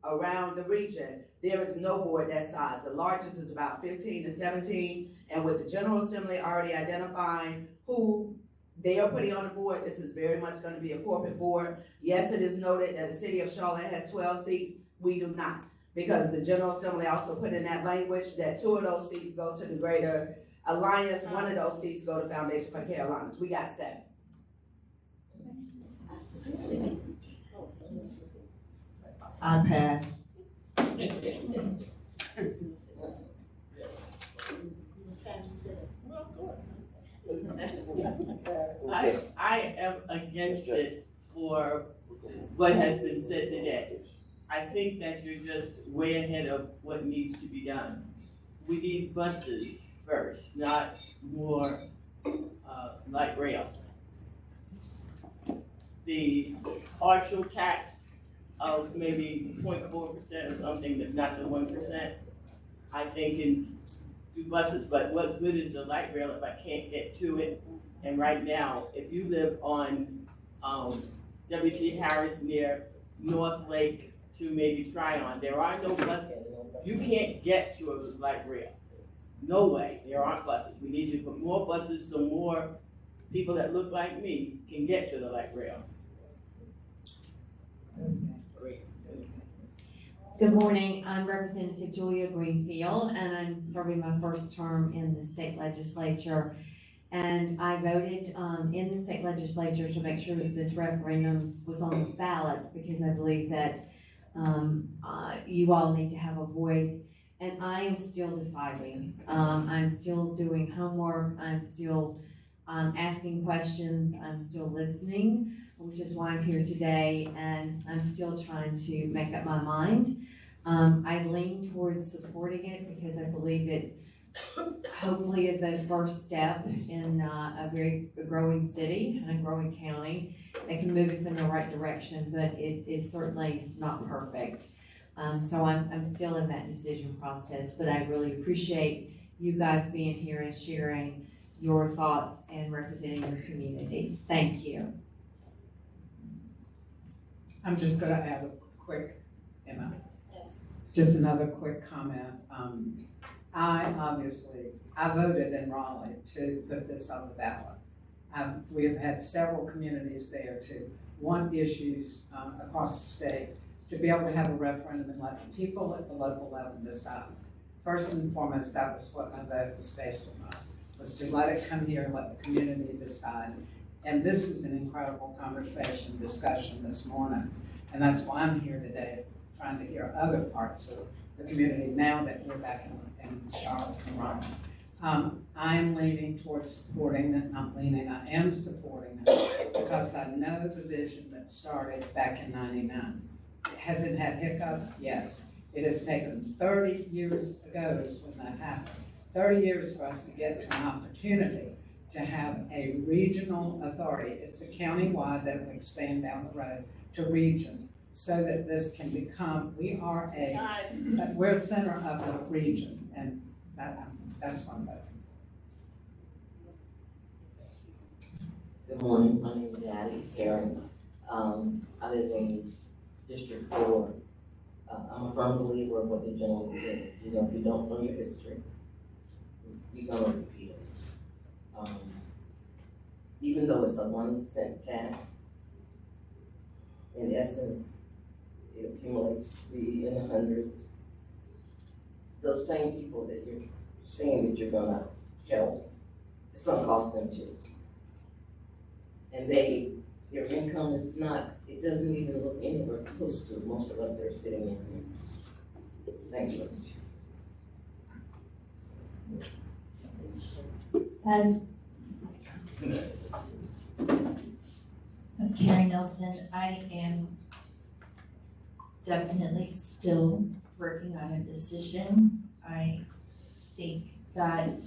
around the region, there is no board that size. The largest is about 15 to 17, and with the General Assembly already identifying who they are putting on the board, this is very much going to be a corporate board. Yes, it is noted that the city of Charlotte has 12 seats. We do not, because the General Assembly also put in that language that 2 of those seats go to the Greater Alliance, 1 of those seats go to Foundation for Carolinas. We got 7.
I pass.
I am against it for what has been said today. I think that you're just way ahead of what needs to be done. We need buses first, not more light rail. The partial tax of maybe 0.4% or something that's not the 1%, I think can do buses, but what good is the light rail if I can't get to it? And right now, if you live on W.T. Harris near North Lake to maybe Tryon, there are no buses. You can't get to a light rail. No way, there aren't buses. We need to put more buses so more people that look like me can get to the light rail.
Good morning, I'm Representative Julia Greenfield, and I'm serving my first term in the state legislature. And I voted in the state legislature to make sure that this referendum was on the ballot, because I believe that you all need to have a voice. And I am still deciding. I'm still doing homework. I'm still asking questions. I'm still listening, which is why I'm here today. And I'm still trying to make up my mind. I lean towards supporting it because I believe it hopefully is a first step in a very growing city and a growing county that can move us in the right direction, but it is certainly not perfect. So I'm still in that decision process, but I really appreciate you guys being here and sharing your thoughts and representing your community. Thank you.
I'm just gonna add a quick, Emma. Just another quick comment. I voted in Raleigh to put this on the ballot. We have had several communities there to want issues across the state to be able to have a referendum and let the people at the local level decide. First and foremost, that was what my vote was based on, was to let it come here and let the community decide. And this is an incredible discussion this morning. And that's why I'm here today, trying to hear other parts of the community now that we're back in Charlotte and Raleigh. I'm leaning towards supporting it, not leaning, I am supporting it because I know the vision that started back in '99. Has it had hiccups? Yes. It has taken 30 years ago is when that happened. 30 years for us to get to an opportunity to have a regional authority. It's a county-wide that will expand down the road to region, so that this can become, we're a center of the region, and that's one vote.
Good morning, my name is Addie Karen. I live in District 4. I'm a firm believer of what the gentleman said. You know, if you don't know your history, you're gonna repeat it. Even though it's a 1 cent tax, in essence, it accumulates to be in the hundreds. Those same people that you're saying that you're gonna help, it's gonna cost them too. And their income is not, it doesn't even look anywhere close to most of us that are sitting in here. Thanks very much.
I'm Carrie Nelson. I am definitely still working on a decision. I think that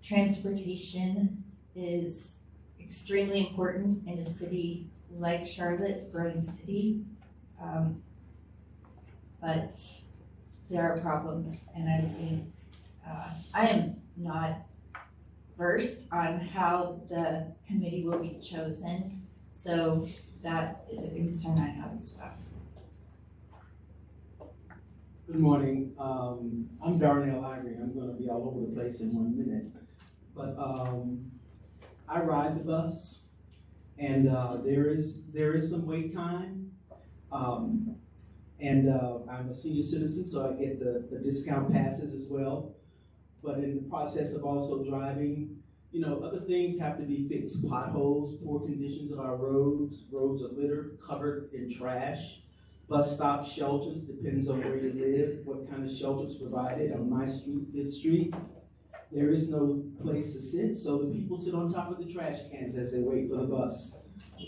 transportation is extremely important in a city like Charlotte, growing city. But there are problems, and I think I am not versed on how the committee will be chosen, so that is a concern I have as well.
Good morning. I'm Darnell Ivory. I'm going to be all over the place in 1 minute, but I ride the bus, and there is some wait time. And I'm a senior citizen, so I get the discount passes as well. But in the process of also driving, you know, other things have to be fixed. Potholes, poor conditions of our roads are littered, covered in trash. Bus stops, shelters, depends on where you live, what kind of shelters provided. On my street, this street, there is no place to sit, so the people sit on top of the trash cans as they wait for the bus.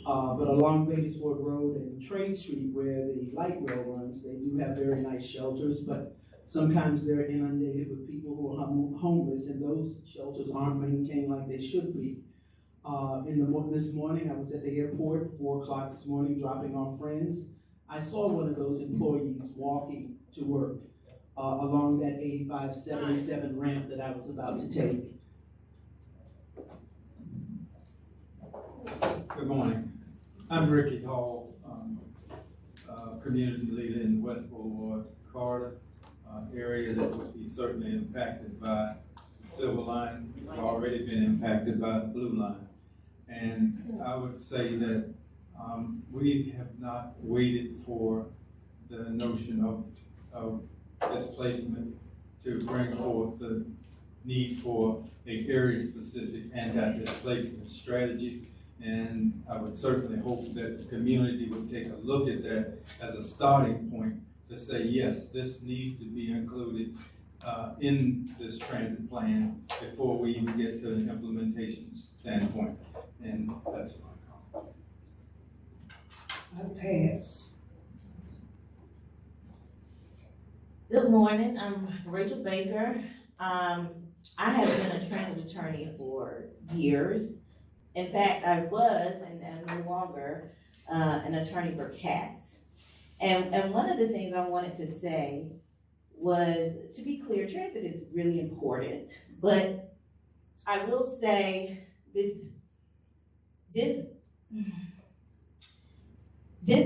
But along Vegasford Road and Trade Street, where the light rail runs, they do have very nice shelters, but sometimes they're inundated with people who are homeless, and those shelters aren't maintained like they should be. This morning, I was at the airport, 4 o'clock this morning, dropping off friends. I saw one of those employees walking to work along that 85-77 ramp that I was about to take.
Good morning. I'm Ricky Hall, community leader in the West Boulevard Corridor area that would be certainly impacted by the Silver Line. We've already been impacted by the Blue Line. And I would say that we have not waited for the notion of displacement to bring forth the need for a area-specific anti-displacement strategy. And I would certainly hope that the community would take a look at that as a starting point to say, yes, this needs to be included in this transit plan before we even get to an implementation standpoint. And that's my comment.
I pass.
Good morning, I'm Rachel Baker. I have been a transit attorney for years. In fact, I was, and I'm no longer, an attorney for CATS. And one of the things I wanted to say was, to be clear, transit is really important, but I will say this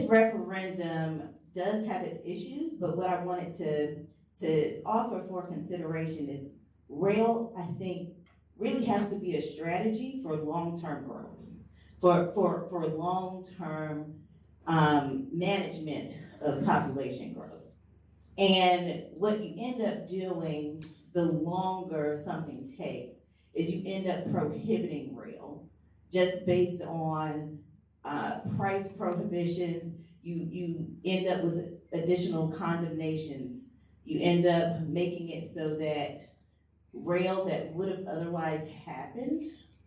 referendum does have its issues, but what I wanted to offer for consideration is rail, I think, really has to be a strategy for long-term growth, for long-term management of population growth. And what you end up doing, the longer something takes, is you end up prohibiting rail just based on price prohibitions. You end up with additional condemnations. You end up making it so that rail that would have otherwise happened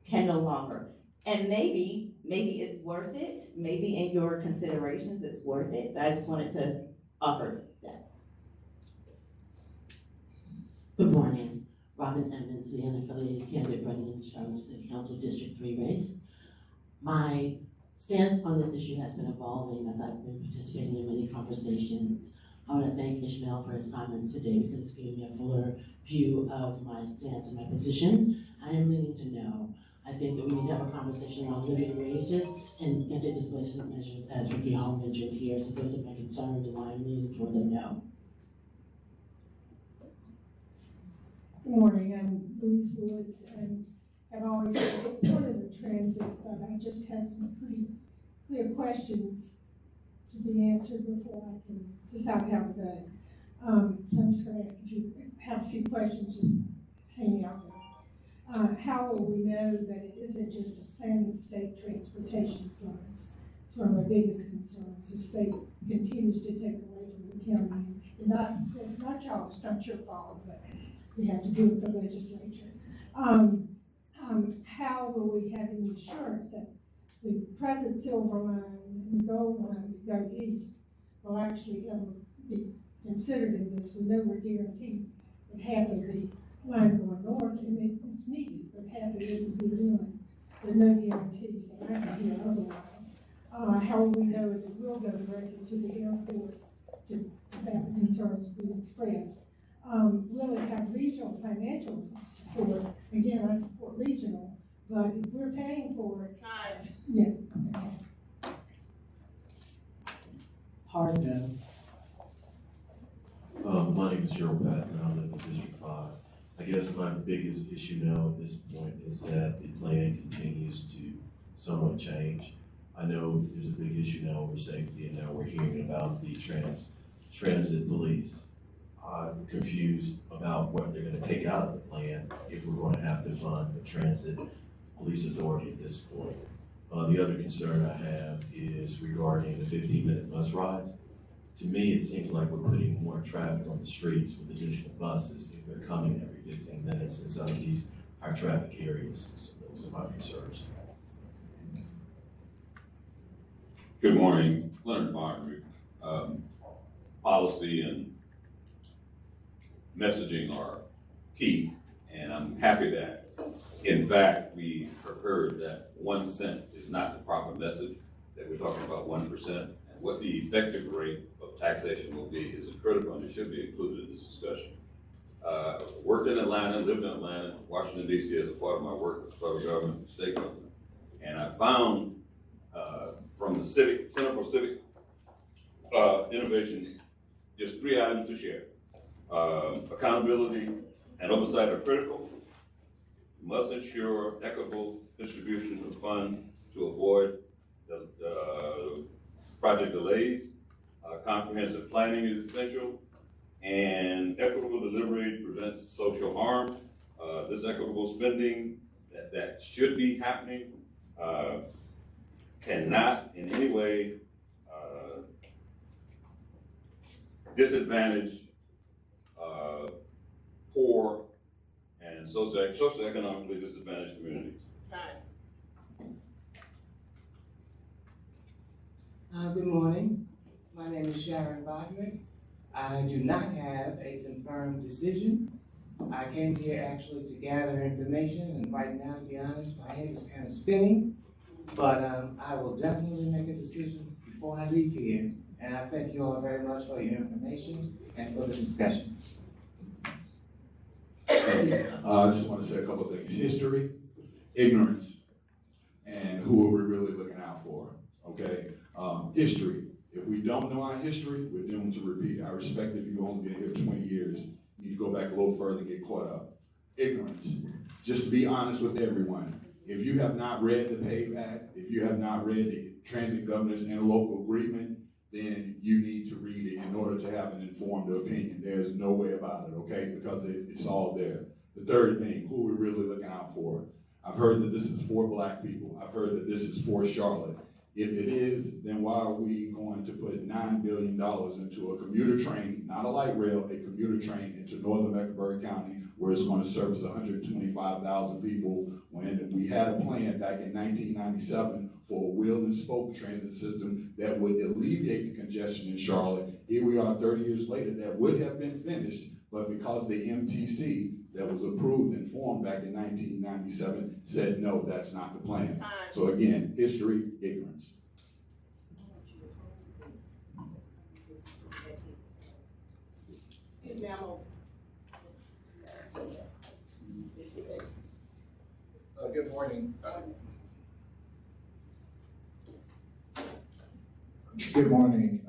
can no longer. And maybe it's worth it. Maybe in your considerations it's worth it. But I just wanted to offer that.
Good morning. Robin Evans, the unaffiliated candidate running in the Charlotte City Council District 3 race. My stance on this issue has been evolving as I've been participating in many conversations. I want to thank Ismaail for his comments today because it's given me a fuller view of my stance and my position. I am leaning to no. I think that we need to have a conversation on living wages and anti-displacement measures, as Ricky Hall mentioned here. So those are my concerns and why I'm leaning toward a no.
Good morning, I'm Louise Woods, and I've always supported the transit, but I just have some pretty clear questions to be answered before I can decide how to go. So I'm just going to have a few questions, just hanging out there. How will we know that it isn't just a planning state transportation funds? It's one of my biggest concerns. The state continues to take away from the county, and not y'all, it's not your fault, but we have to do with the legislature. How will we have any assurance that the present silver line and the gold line that go east will actually ever be considered in this? We know we're guaranteed that half of the line going north, and it's needed, but half of it will be done. There are no guarantees that I can hear otherwise. How will we know that it will go directly to the airport about the concerns we expressed? Will it have regional financial support? Again, I support regional, but if we're paying for it, yeah.
Hard no.
My name is Gerald Patton, I live in District 5. I guess my biggest issue now at this point is that the plan continues to somewhat change. I know there's a big issue now over safety, and now we're hearing about the transit police. I'm confused about what they're going to take out of the plan if we're going to have to fund a transit police authority at this point. The other concern I have is regarding the 15-minute bus rides. To me, it seems like we're putting more traffic on the streets with additional buses if they're coming every 15 minutes in some of these high traffic areas. So those are my concerns.
Good morning, Leonard Martin. Policy and messaging are key, and I'm happy that, in fact, we have heard that 1 cent is not the proper message, that we're talking about 1%, and what the effective rate of taxation will be is critical, and it should be included in this discussion. Worked in Atlanta, lived in Atlanta, Washington, D.C. as a part of my work with the federal government and state government, and I found from the Center for Civic Innovation just 3 items to share. Accountability and oversight are critical. You must ensure equitable distribution of funds to avoid the project delays. Comprehensive planning is essential, and equitable delivery prevents social harm. This equitable spending that should be happening cannot in any way disadvantage poor and socioeconomically disadvantaged communities.
Good morning. My name is Sharon Bodrick. I do not have a confirmed decision. I came here actually to gather information, and right now, to be honest, my head is kind of spinning. But I will definitely make a decision before I leave here. And I thank you all very much for your information and for the discussion.
I just want to say a couple of things. History, ignorance, and who are we really looking out for, okay? History. If we don't know our history, we're doomed to repeat. I respect if you've only been here 20 years. You need to go back a little further and get caught up. Ignorance. Just be honest with everyone. If you have not read the PAVE Act, if you have not read the Transit Governance Interlocal Agreement, then you need to read it in order to have an informed opinion. There's no way about it, okay? Because it's all there. The third thing, who are we really looking out for? I've heard that this is for Black people. I've heard that this is for Charlotte. If it is, then why are we going to put $9 billion into a commuter train, not a light rail, a commuter train into northern Mecklenburg County, where it's going to service 125,000 people, when we had a plan back in 1997 for a wheel and spoke transit system that would alleviate the congestion in Charlotte. Here we are 30 years later, that would have been finished, but because the MTC that was approved and formed back in 1997 said, no, that's not the plan. So again, history, ignorance.
Good morning. Good morning.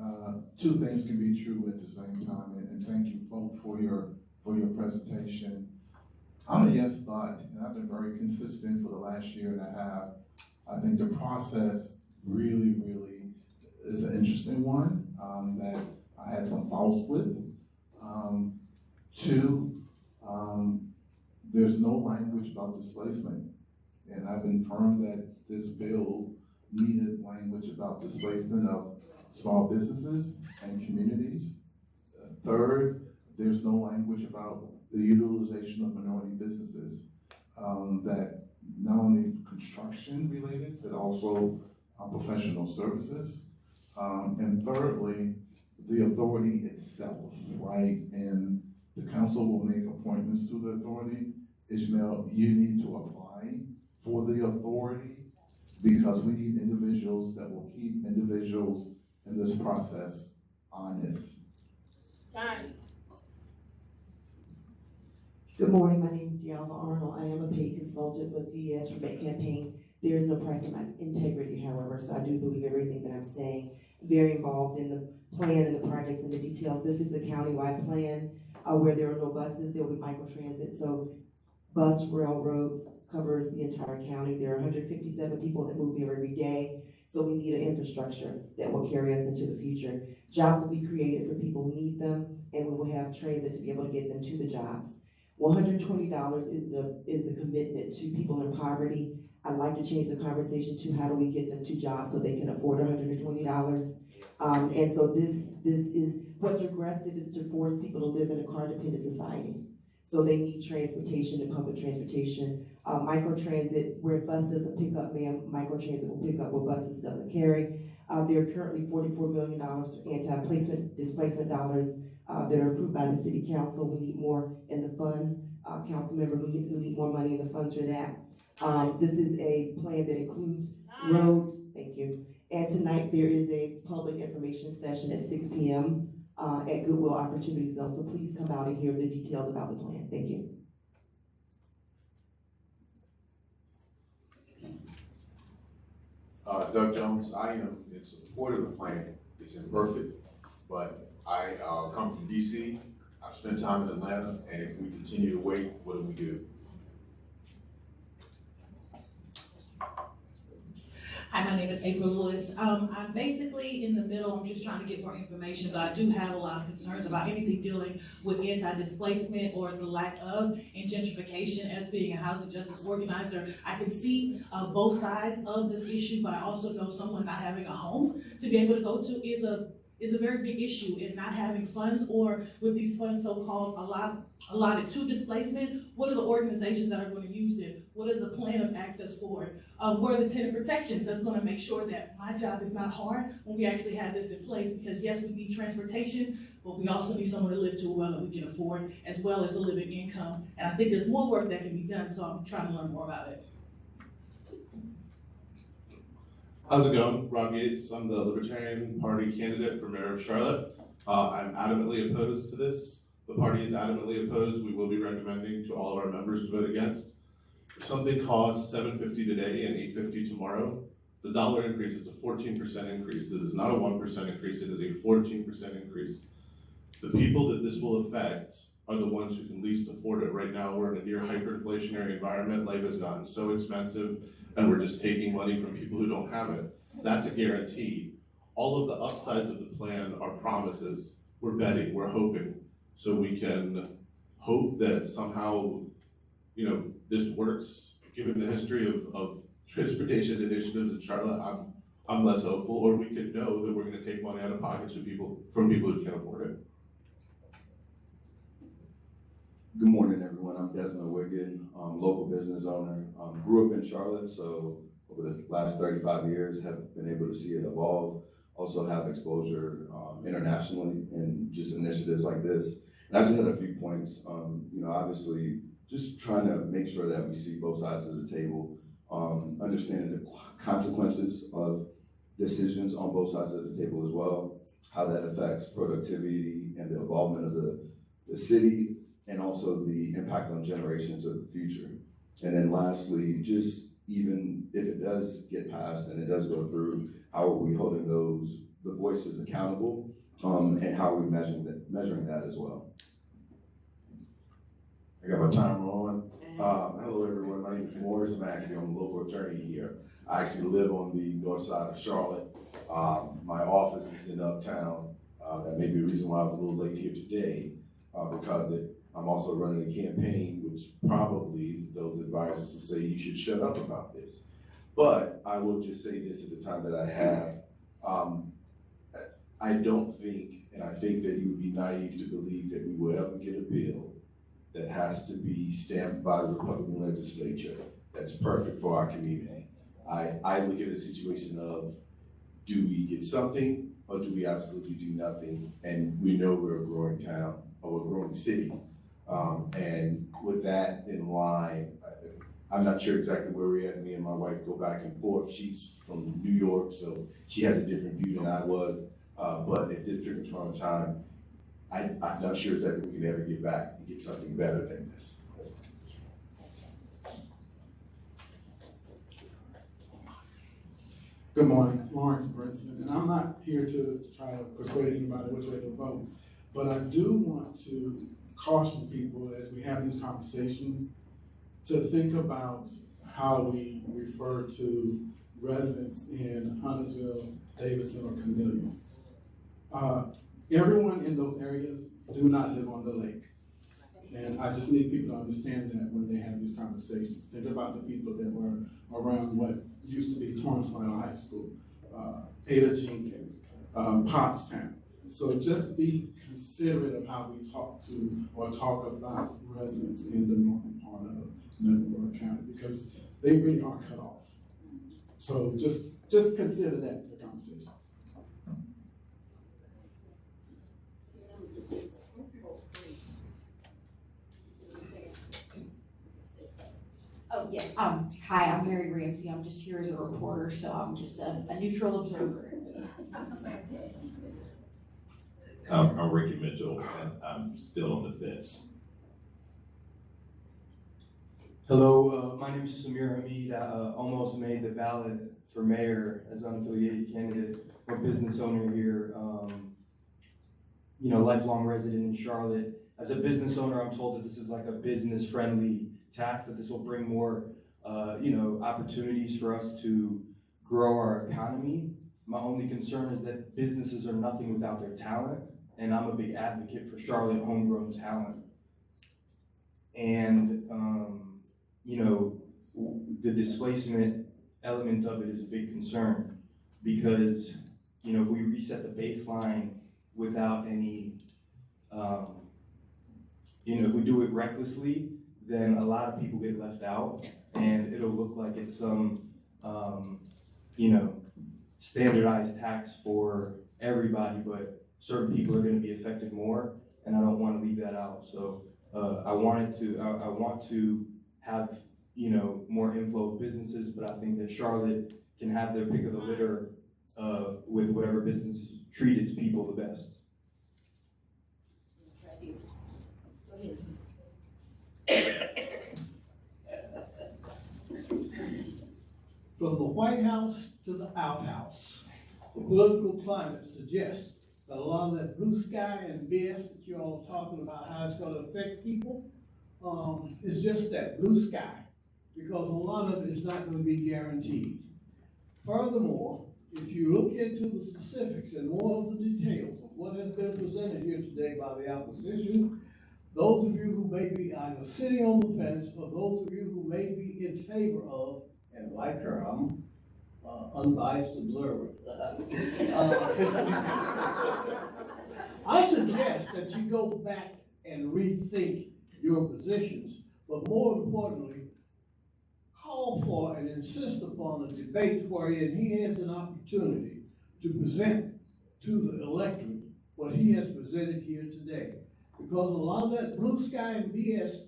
Two things can be true at the same time, and thank you both for your presentation. I'm a yes but, and I've been very consistent for the last year and a half. I think the process really is an interesting one that I had some faults with. Two, there's no language about displacement, and I've been firm that this bill needed language about displacement of small businesses and communities. Third, there's no language about the utilization of minority businesses that not only construction related, but also professional services. And thirdly, the authority itself, right? And the council will make appointments to the authority. Ismaail, you need to apply for the authority because we need individuals that will keep individuals in this process honest.
Good morning, my name is Dialva Arnold. I am a paid consultant with the Yes for Make campaign. There is no price on my integrity, however, so I do believe everything that I'm saying. Very involved in the plan and the projects and the details. This is a countywide plan where there are no buses, there will be microtransit. So bus, railroads covers the entire county. There are 157 people that move here every day. So we need an infrastructure that will carry us into the future. Jobs will be created for people who need them, and we will have transit to be able to get them to the jobs. $120 is the commitment to people in poverty. I'd like to change the conversation to how do we get them to jobs so they can afford $120. And so this is, what's regressive is to force people to live in a car-dependent society. So they need transportation and public transportation. Microtransit, where bus doesn't pick up, microtransit will pick up where buses doesn't carry. There are currently $44 million for anti-placement displacement dollars that are approved by the city council. We need more in the fund. Council member, we need more money in the funds for that. This is a plan that includes roads, thank you. And tonight there is a public information session at 6 p.m. At Goodwill Opportunity Zone. So please come out and hear the details about the plan. Thank you.
Doug Jones, I am in support of the plan. It's imperfect, but I come from DC. I've spent time in Atlanta, and if we continue to wait, what do we do?
Hi, my name is April Lewis. I'm basically in the middle. I'm just trying to get more information, but I do have a lot of concerns about anything dealing with anti-displacement or the lack of, and gentrification. As being a housing justice organizer, I can see both sides of this issue, but I also know someone not having a home to be able to go to is a very big issue, in not having funds, or with these funds so-called allotted to displacement. What are the organizations that are going to use it? What is the plan of access for it? What are the tenant protections that's going to make sure that my job is not hard when we actually have this in place? Because yes, we need transportation, but we also need somewhere to live to well that we can afford, as well as a living income. And I think there's more work that can be done, so I'm trying to learn more about it.
How's it going? Rob Yates. I'm the Libertarian Party candidate for mayor of Charlotte. I'm adamantly opposed to this. The party is adamantly opposed. We will be recommending to all of our members to vote against. If something costs $7.50 today and $8.50 tomorrow, the dollar increase, it's a 14% increase. This is not a 1% increase, it is a 14% increase. The people that this will affect are the ones who can least afford it. Right now, we're in a near hyperinflationary environment. Life has gotten so expensive, and we're just taking money from people who don't have it. That's a guarantee. All of the upsides of the plan are promises. We're betting, we're hoping. So we can hope that somehow, this works, given the history of transportation initiatives in Charlotte. I'm less hopeful. Or we could know that we're gonna take money out of pockets from people who can't afford it.
Good morning, everyone. I'm Desmond Wiggin, local business owner. Grew up in Charlotte, so over the last 35 years have been able to see it evolve. Also have exposure internationally in just initiatives like this. And I just had a few points. Obviously, just trying to make sure that we see both sides of the table, understanding the consequences of decisions on both sides of the table as well, how that affects productivity and the involvement of the city, and also the impact on generations of the future. And then lastly, just even if it does get passed and it does go through, how are we holding the voices accountable, and how are we measuring that as well?
I got my timer on. Hello, everyone. My name is Morris McAfee. I'm a local attorney here. I actually live on the north side of Charlotte. My office is in Uptown. That may be a reason why I was a little late here today, because I'm also running a campaign, which probably those advisors will say you should shut up about this. But I will just say this at the time that I have. I don't think, and I think that you would be naive to believe that we will ever get a bill that has to be stamped by the Republican legislature that's perfect for our community. I look at a situation of, do we get something or do we absolutely do nothing? And we know we're a growing town, or a growing city. And with that in line, I'm not sure exactly where we're at. Me and my wife go back and forth. She's from New York, so she has a different view than I was. But at this particular time, I'm not sure exactly we can ever get back and get something better than this.
Good morning, Lawrence Brinson, and I'm not here to try to persuade anybody which way to vote, but I do want to caution people as we have these conversations to think about how we refer to residents in Huntersville, Davidson, or Cornelius. Everyone in those areas do not live on the lake. And I just need people to understand that when they have these conversations. Think about the people that were around what used to be Torrance-Final High School, Ada Jenkins, Pottstown. So just be considerate of how we talk to or talk about residents in the northern part of Mecklenburg County, because they really are cut off. So just consider that for the conversations.
Oh, yeah. Hi, I'm Mary Ramsey. I'm just here as a reporter, so I'm just a neutral observer.
I'm Ricky Mitchell, and I'm still on the fence.
Hello, my name is Samir Hamid. I almost made the ballot for mayor as an unaffiliated candidate. I'm a business owner here, lifelong resident in Charlotte. As a business owner, I'm told that this is like a business-friendly tax, that this will bring more, opportunities for us to grow our economy. My only concern is that businesses are nothing without their talent, and I'm a big advocate for Charlotte homegrown talent. And, you know, the displacement element of it is a big concern because, you know, if we reset the baseline without any, you know, if we do it recklessly, then a lot of people get left out and it'll look like it's some, you know, standardized tax for everybody, but certain people are going to be affected more, and I don't want to leave that out. So I want to have, you know, more inflow of businesses, but I think that Charlotte can have their pick of the litter with whatever businesses treat its people the best.
From the White House to the outhouse, the political climate suggests that a lot of that blue sky and BS that you all are talking about, how it's going to affect people, is just that blue sky, because a lot of it is not going to be guaranteed. Furthermore, if you look into the specifics and more of the details of what has been presented here today by the opposition, those of you who may be either sitting on the fence or those of you who may be in favor of, and like her, I'm unbiased observer. I suggest that you go back and rethink your positions, but more importantly, call for and insist upon a debate wherein he has an opportunity to present to the electorate what he has presented here today. Because a lot of that blue sky and BS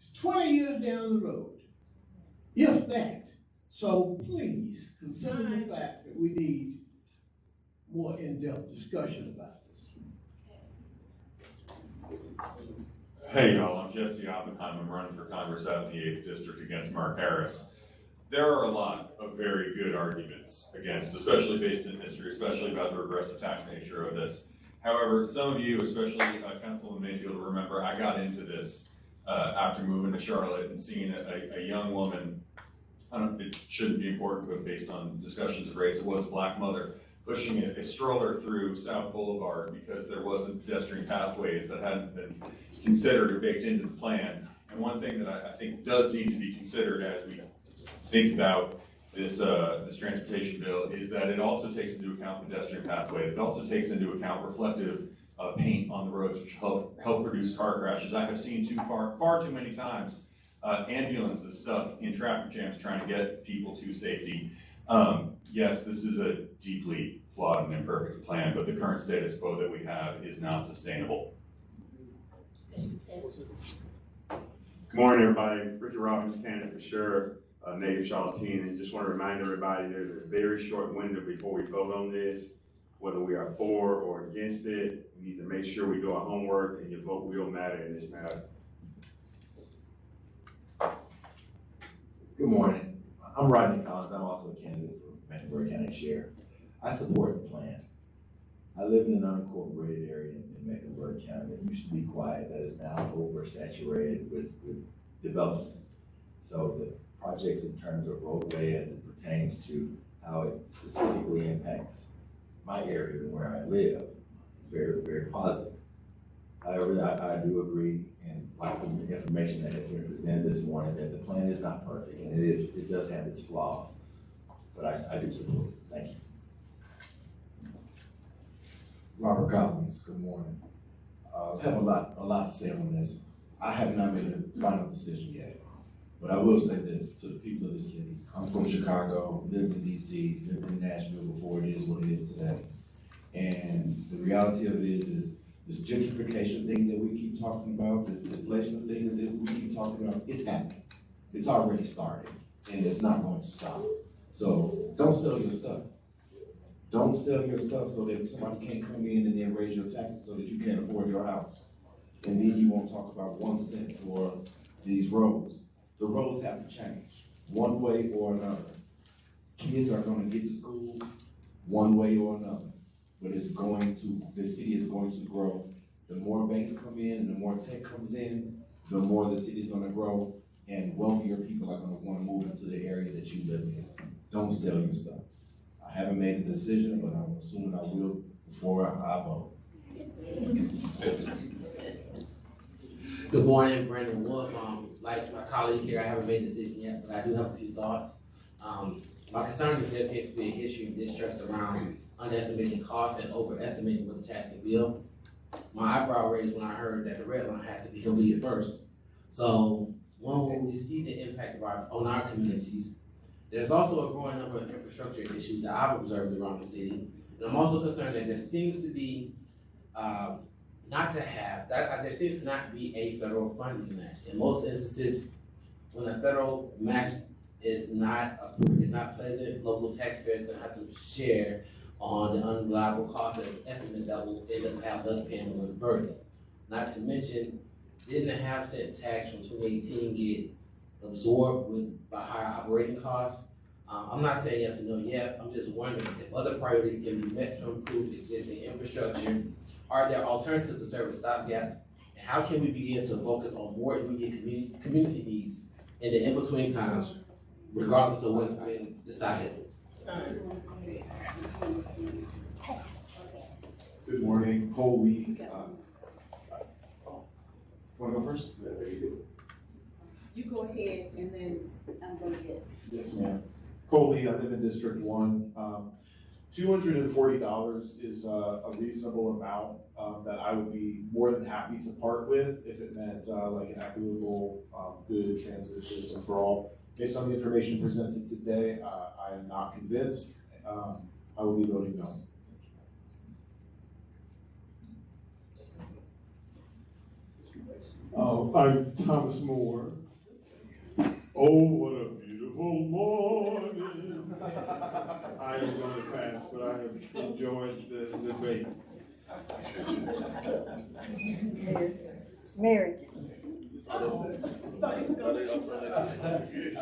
is 20 years down the road, if that. So please consider the fact that we need more in-depth discussion about this.
Hey y'all, I'm Jesse Oppenheim. I'm running for Congress out in the 8th District against Mark Harris. There are a lot of very good arguments against, especially based in history, especially about the regressive tax nature of this. However, some of you, especially Councilwoman Mayfield, will remember I got into this after moving to Charlotte and seeing a young woman, it shouldn't be important, but based on discussions of race, it was a black mother, pushing a stroller through South Boulevard because there wasn't pedestrian pathways that hadn't been considered or baked into the plan. And one thing that I think does need to be considered as we think about this transportation bill is that it also takes into account pedestrian pathways. It also takes into account reflective paint on the roads, which help reduce car crashes. I have seen far too many times ambulances stuck in traffic jams trying to get people to safety. Yes, this is a deeply flawed and imperfect plan, but the current status quo that we have is not sustainable.
Good morning, everybody. Ricky Robbins, candidate for sheriff, native Charlottean, and just want to remind everybody there's a very short window before we vote on this. Whether we are for or against it, we need to make sure we do our homework, and your vote will matter in this matter.
Good morning. I'm Rodney Collins. I'm also a candidate for Mecklenburg County Sheriff. I support the plan. I live in an unincorporated area in Mecklenburg County that used to be quiet, that is now oversaturated with development. So the projects in terms of roadway as it pertains to how it specifically impacts my area and where I live is very, very positive. However, I do agree, and like the information that has been presented this morning, that the plan is not perfect, and it does have its flaws, but I do support it. Thank you.
Robert Collins, good morning. I have a lot to say on this. I have not made a final decision yet, but I will say this to the people of the city. I'm from Chicago, lived in DC, lived in Nashville before it is what it is today. And the reality of it is this gentrification thing that we keep talking about, this displacement thing that we keep talking about, it's happening. It's already started, and it's not going to stop. So don't sell your stuff. Don't sell your stuff so that somebody can't come in and then raise your taxes so that you can't afford your house. And then you won't talk about 1 cent for these roads. The roads have to change, one way or another. Kids are going to get to school one way or another. But the city is going to grow. The more banks come in and the more tech comes in, the more the city is going to grow, and wealthier people are going to want to move into the area that you live in. don't sell your stuff. I haven't made a decision, but I'm assuming I will before I vote.
Good morning, Brandon Wolf. Like my colleague here, I haven't made a decision yet, but I do have a few thoughts. My concern is there seems to be a history of distrust around underestimating costs and overestimating what the tax can bill. My eyebrow raised when I heard that the red line has to be completed first. So when we see the impact on our communities, there's also a growing number of infrastructure issues that I've observed around the city. And I'm also concerned that there seems to be there seems to not be a federal funding match. In most instances, when a federal match is not pleasant, local taxpayers gonna have to share on the unreliable cost of estimate that will end up have us paying more burden. Not to mention, didn't the half-cent tax from 2018 get absorbed by higher operating costs? I'm not saying yes or no yet. I'm just wondering if other priorities can be met to improve existing infrastructure. Are there alternatives to service stopgaps? And how can we begin to focus on more immediate community needs in the in-between times, regardless of what's been decided?
Good morning, Cole Lee. Want to go first?
You go ahead and then I'm going to get.
Yes, ma'am. Cole Lee, I live in District 1. $240 is a reasonable amount that I would be more than happy to part with if it meant like an equitable, good transit system for all. Based on the information presented today, I am not convinced. I will be voting no.
I'm Thomas Moore. Oh, what a beautiful morning. I am going to pass, but I have enjoyed the debate.
Mary.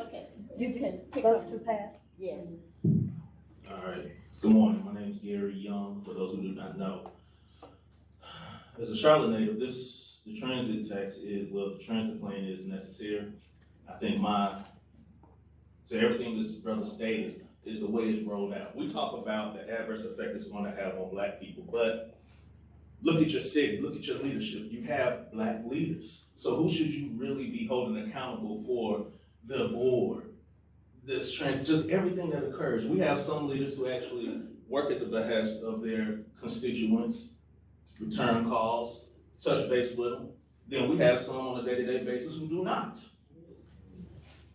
Okay.
You can pick those two pass? Yes.
All right. Good morning. My name is Gary Young, for those who do not know. As a Charlotte native, the transit tax the transit plan is necessary. I think everything this brother stated is the way it's rolled out. We talk about the adverse effect it's going to have on Black people, but look at your city, look at your leadership. You have Black leaders. So who should you really be holding accountable for the board, just everything that occurs? We have some leaders who actually work at the behest of their constituents, return calls, touch base with them. Then we have some on a day-to-day basis who do not.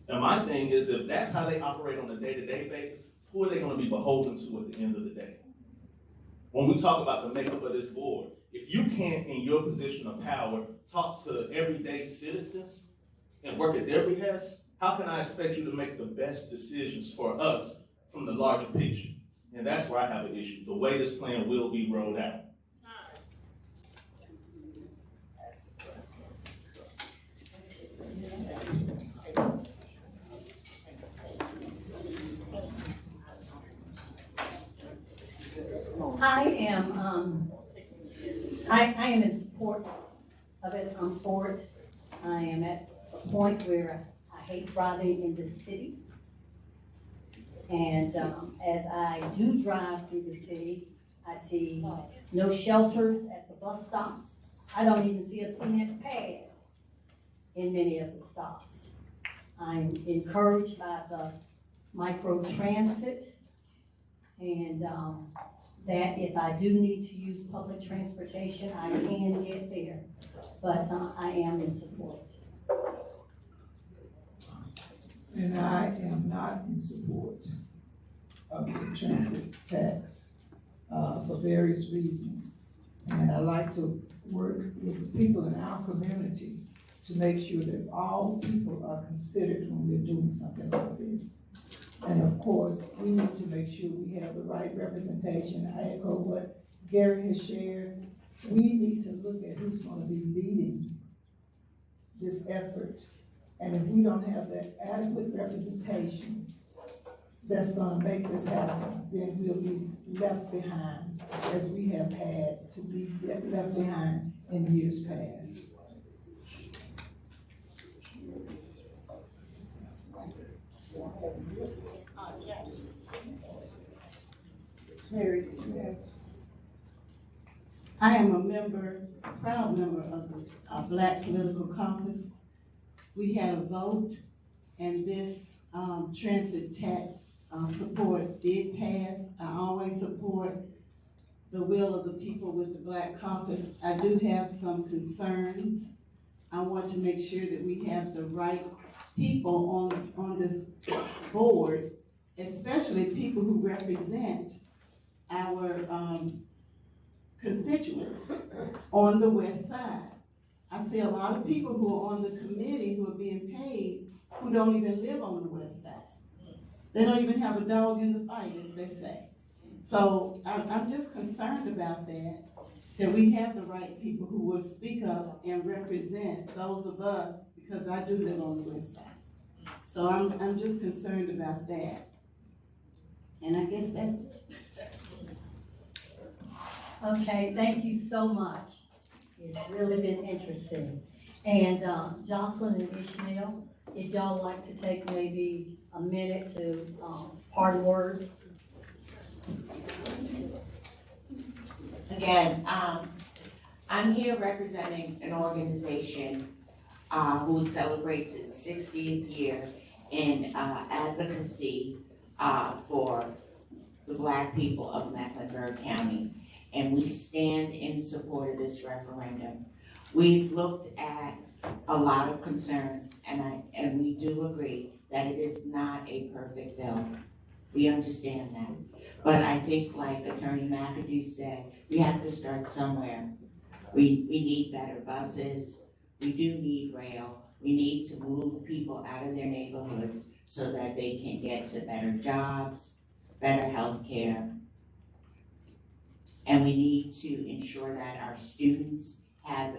And my thing is, if that's how they operate on a day-to-day basis, who are they going to be beholden to at the end of the day? When we talk about the makeup of this board, if you can't, in your position of power, talk to everyday citizens and work at their behest, how can I expect you to make the best decisions for us from the larger picture? And that's where I have an issue, the way this plan will be rolled out.
I am in support of it. I'm for it. I am at a point where I hate driving in the city. And as I do drive through the city, I see no shelters at the bus stops. I don't even see a cement pad in many of the stops. I'm encouraged by the micro transit and that if I do need to use public transportation, I can get there, but I am in support.
And I am not in support of the transit tax for various reasons. And I like to work with the people in our community to make sure that all people are considered when we're doing something like this. And of course, we need to make sure we have the right representation. I echo what Gary has shared. We need to look at who's going to be leading this effort. And if we don't have that adequate representation that's going to make this happen, then we'll be left behind, as we have had to be left behind in years past.
I am a member, proud member of the Black Political Caucus. We had a vote, and this transit tax support did pass. I always support the will of the people with the Black Caucus. I do have some concerns. I want to make sure that we have the right people on this board, especially people who represent our constituents on the west side. I see a lot of people who are on the committee who are being paid who don't even live on the west side. They don't even have a dog in the fight, as they say. So I'm just concerned about that we have the right people who will speak up and represent those of us, because I do live on the west side. So I'm just concerned about that. And I guess that's it.
Okay, thank you so much. It's really been interesting. And Jocelyn and Ismaail, if y'all like to take maybe a minute to parting words.
Again, I'm here representing an organization who celebrates its 60th year in advocacy for the Black people of Mecklenburg County. And we stand in support of this referendum. We've looked at a lot of concerns, and we do agree that it is not a perfect bill. We understand that. But I think, like Attorney McAdoo said, we have to start somewhere. We need better buses. We do need rail. We need to move people out of their neighborhoods so that they can get to better jobs, better health care. And we need to ensure that our students have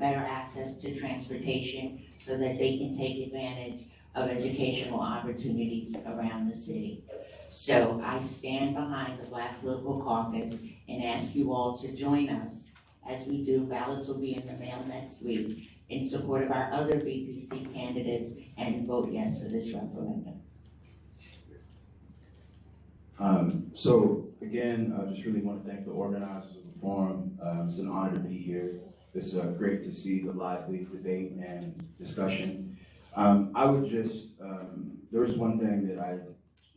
better access to transportation so that they can take advantage of educational opportunities around the city. So I stand behind the Black Political Caucus and ask you all to join us as we do. Ballots will be in the mail next week in support of our other BPC candidates and vote yes for this referendum.
So again, I just really want to thank the organizers of the forum. It's an honor to be here. It's great to see the lively debate and discussion. I would just, there was one thing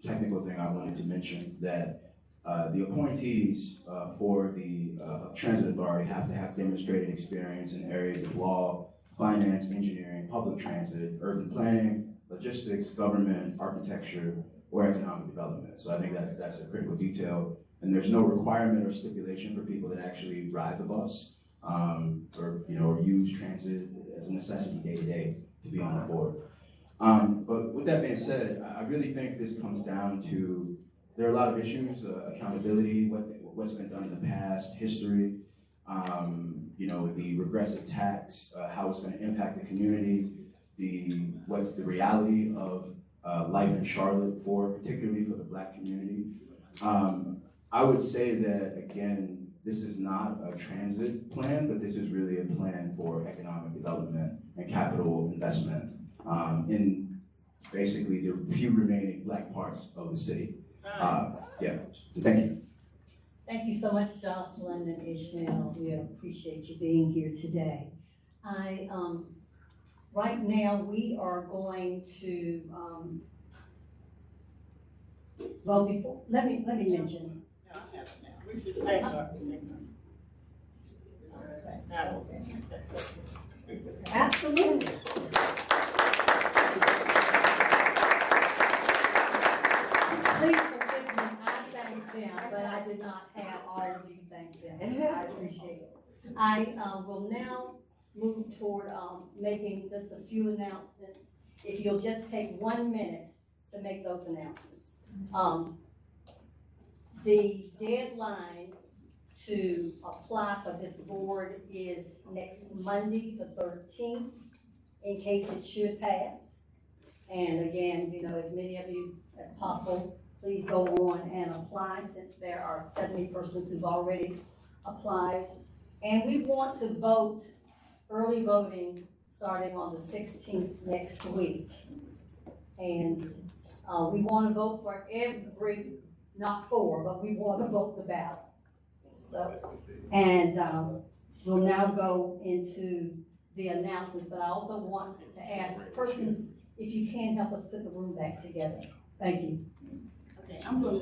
technical thing I wanted to mention, that the appointees for the Transit Authority have to have demonstrated experience in areas of law, finance, engineering, public transit, urban planning, logistics, government, architecture, or economic development. So I think that's a critical detail. And there's no requirement or stipulation for people that actually ride the bus or use transit as a necessity day to day to be on the board. But with that being said, I really think this comes down to, there are a lot of issues, accountability, what's been done in the past, history, the regressive tax, how it's going to impact the community, what's the reality of life in Charlotte, particularly for the Black community. I would say that, again, this is not a transit plan, but this is really a plan for economic development and capital investment in basically the few remaining Black parts of the city. Thank you.
Thank you so much, Jocelyn and Ismaail. We appreciate you being here today. Right now, we are going to, let me mention.
We should thank her.
Absolutely. Please forgive me, I thanked them, but I did not have all of you thank them. I appreciate it. I will now move toward making just a few announcements. If you'll just take 1 minute to make those announcements. The deadline to apply for this board is next Monday, the 13th, in case it should pass. And again, as many of you as possible, please go on and apply, since there are 70 persons who've already applied. And we want to vote, early voting, starting on the 16th next week. And we want to vote for not four, but we want to vote the ballot. So, and, we'll now go into the announcements, but I also want to ask persons if you can help us put the room back together. Thank you.
Okay, I'm gonna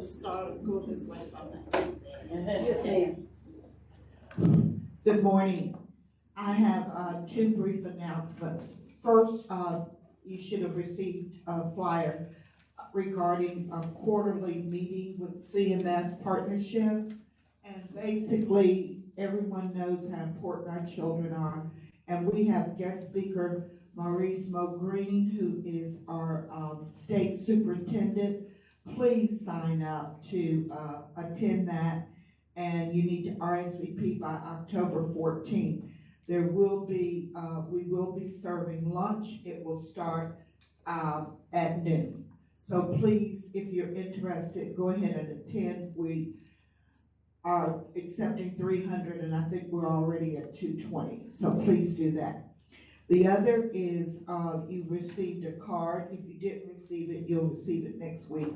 go this way so I'm
Yes, ma'am.
Good morning. I have two brief announcements. First, you should have received a flyer regarding a quarterly meeting with CMS partnership. And basically, everyone knows how important our children are. And we have guest speaker Maurice Green, who is our state superintendent. Please sign up to attend that. And you need to RSVP by October 14th. There will be, we will be serving lunch. It will start at noon. So please, if you're interested, go ahead and attend. We are accepting 300 and I think we're already at 220. So please do that. The other is you received a card. If you didn't receive it, you'll receive it next week.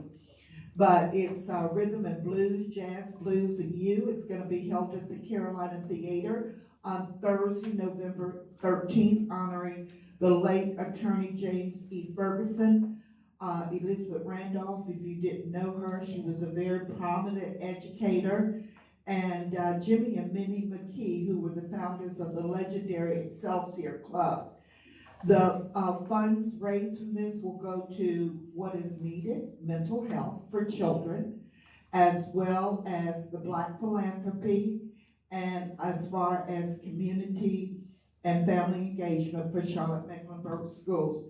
But it's Rhythm and Blues, Jazz, Blues, and You. It's going to be held at the Carolina Theater on Thursday, November 13th, honoring the late attorney James E. Ferguson. Elizabeth Randolph, if you didn't know her, she was a very prominent educator. And Jimmy and Minnie McKee, who were the founders of the legendary Excelsior Club. The funds raised from this will go to what is needed, mental health for children, as well as the Black philanthropy, and as far as community and family engagement for Charlotte-Mecklenburg schools.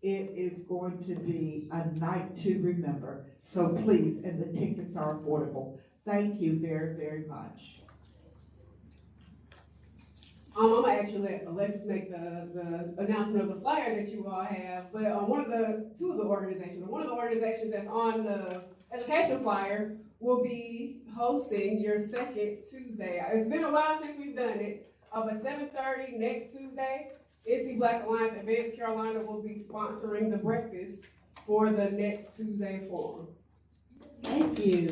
It is going to be a night to remember. So please, and the tickets are affordable. Thank you very, very much.
I'm gonna actually let Alexis make the announcement of the flyer that you all have, but one of the organizations that's on the education flyer will be hosting your second Tuesday. It's been a while since we've done it, but 7:30 next Tuesday, NC Black Alliance Advanced Carolina will be sponsoring the breakfast for the next Tuesday forum.
Thank you.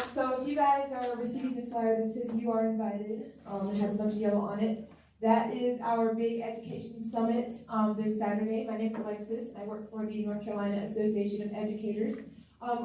So if you guys are receiving the flyer that says you are invited, it has a bunch of yellow on it. That is our big education summit this Saturday. My name is Alexis, and I work for the North Carolina Association of Educators.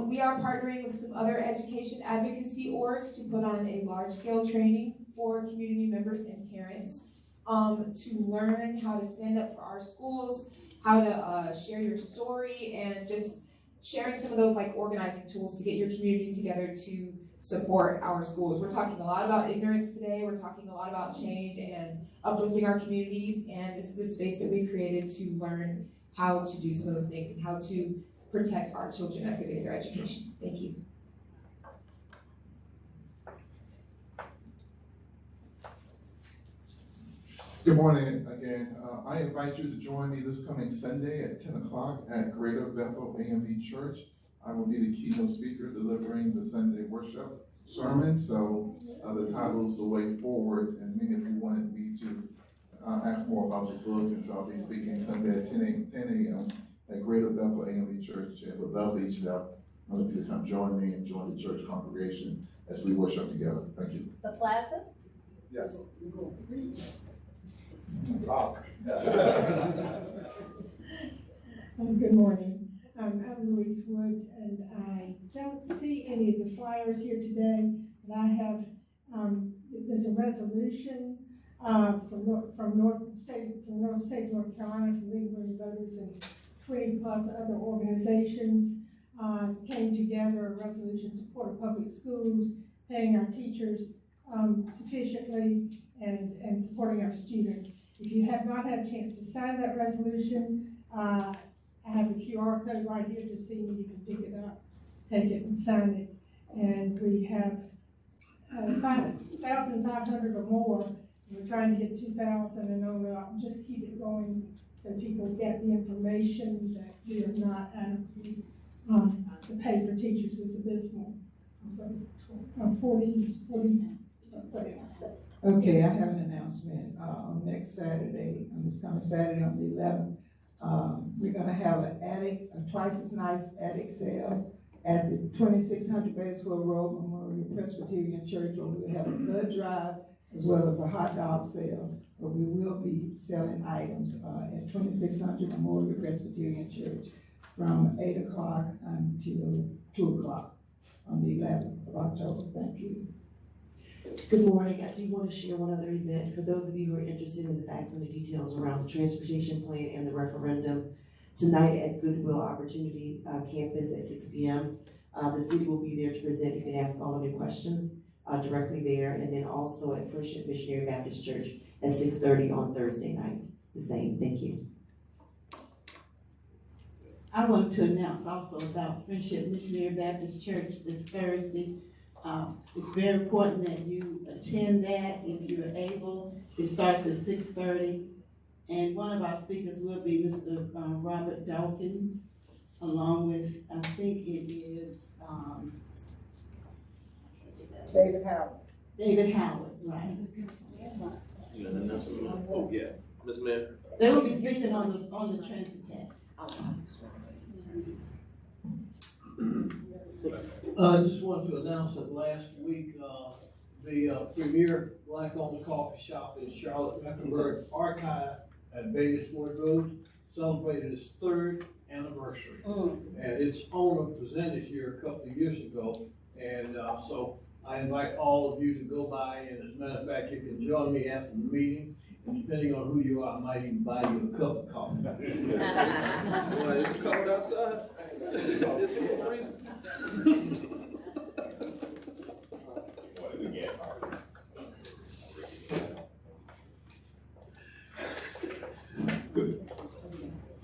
We are partnering with some other education advocacy orgs to put on a large-scale training for community members and parents to learn how to stand up for our schools, how to share your story, and just sharing some of those like organizing tools to get your community together to support our schools. We're talking a lot about ignorance today. We're talking a lot about change and uplifting our communities. And this is a space that we created to learn how to do some of those things and how to protect our children as they get their education. Thank you.
Good morning again. I invite you to join me this coming Sunday at 10 o'clock at Greater Bethel AME Church. I will be the keynote speaker delivering the Sunday worship sermon. So the title is The Way Forward, and many of you wanted me to ask more about the book, and so I'll be speaking Sunday at 10 a.m. at Greater Bethel AME Church. I would love each of you to come join me and join the church congregation as we worship together. Thank you.
The plaza?
Yes.
Good morning. I'm Louise Woods, and I don't see any of the flyers here today, but I have, there's a resolution from North State, North Carolina, from League of Women Voters and 20 plus other organizations came together, a resolution in support of public schools, paying our teachers sufficiently, and supporting our students. If you have not had a chance to sign that resolution, I have a QR code right here. Just see me. You can pick it up, take it, and sign it. And we have 5,500 or more. We're trying to get 2,000 and on up. Just keep it going so people get the information that we are not adequately. The pay for teachers is abysmal. 40.
Okay, I have an announcement. On next Saturday, on this coming Saturday on the 11th, We're gonna have a twice as nice attic sale at the 2600 Batesville Road Memorial Presbyterian Church, where we'll have a blood drive as well as a hot dog sale. But we will be selling items at 2600 Memorial Presbyterian Church from 8 o'clock until 2 o'clock on the 11th of October. Thank you.
Good morning. I do want to share one other event. For those of you who are interested in the facts and the details around the transportation plan and the referendum, tonight at Goodwill Opportunity Campus at 6 p.m., the city will be there to present. You can ask all of your questions directly there, and then also at Friendship Missionary Baptist Church at 6:30 on Thursday night. The same. Thank you.
I want to announce also about Friendship Missionary Baptist Church this Thursday. It's very important that you attend that if you're able. It starts at 6:30. And one of our speakers will be Mr. Robert Dawkins, along with, I think it is,
David Howard.
David Howard, right.
Oh, yeah. Ms. Mayor.
They will be speaking on the transit tax.
I just wanted to announce that last week, the premier Black-owned coffee shop in Charlotte-Mecklenburg Archive at Vegas Ford Road celebrated its 3rd anniversary. And its owner presented here a couple of years ago. And so I invite all of you to go by, and as a matter of fact, you can join me after the meeting. And depending on who you are, I might even buy you a cup of coffee.
Well, is it cold outside? It's freezing.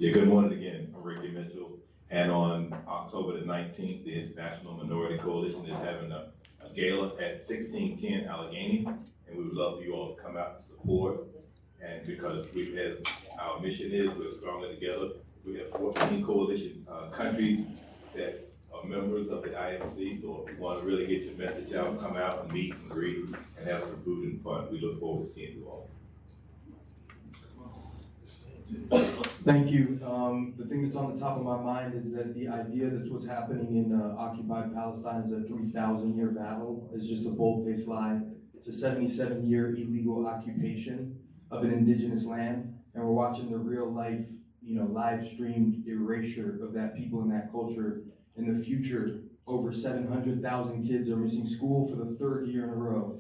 Good morning again. I'm Ricky Mitchell. And on October the 19th, the International Minority Coalition is having a gala at 1610 Allegheny. And we would love for you all to come out and support. And because we've had, our mission is we're stronger together. We have 14 coalition countries that are members of the IMC. So if you want to really get your message out, come out and meet and greet and have some food and fun. We look forward to seeing you all.
Thank you. The thing that's on the top of my mind is that the idea that what's happening in occupied Palestine is a 3,000-year battle is just a bold-faced lie. It's a 77-year illegal occupation of an indigenous land, and we're watching the real-life, live-streamed erasure of that people and that culture. In the future, over 700,000 kids are missing school for the 3rd year in a row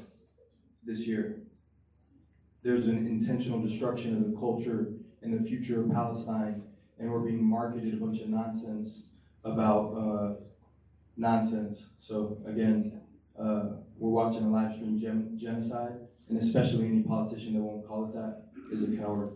this year. There's an intentional destruction of the culture and the future of Palestine, and we're being marketed a bunch of nonsense about nonsense. So again, we're watching a live stream genocide, and especially any politician that won't call it that is a coward.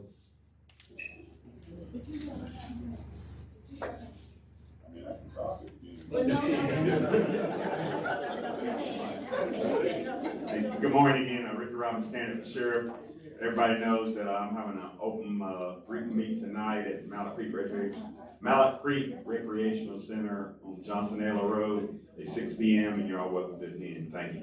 Good morning again. I'm Ricky Robbins, candidate for sheriff. Everybody knows that I'm having an open brief meet tonight at Mallet Creek Recreational Center on Johnson Naylor Road at 6 p.m. and you're all welcome to attend. Thank you.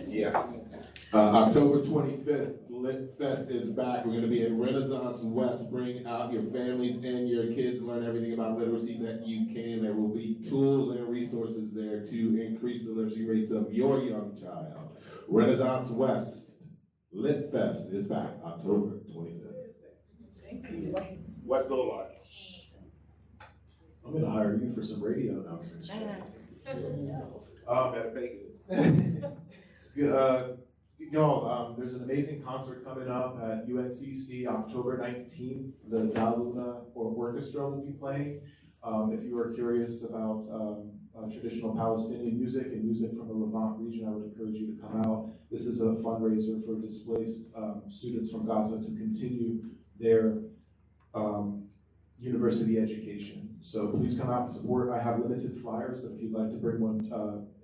Yeah. October 25th, Lit Fest is back. We're going to be at Renaissance West. Bring out your families and your kids. Learn everything about literacy that you can. There will be tools and resources there to increase the literacy rates of your young child. Renaissance West, Lit Fest is back October 25th.
West Boulevard.
I'm going to hire you for some radio announcements.
Better bake it.
Y'all, there's an amazing concert coming up at UNCC October 19th. The Da Luna Orchestra will be playing. If you are curious about traditional Palestinian music and music from the Levant region, I would encourage you to come out. This is a fundraiser for displaced students from Gaza to continue their university education. So please come out and support. I have limited flyers, but if you'd like to bring one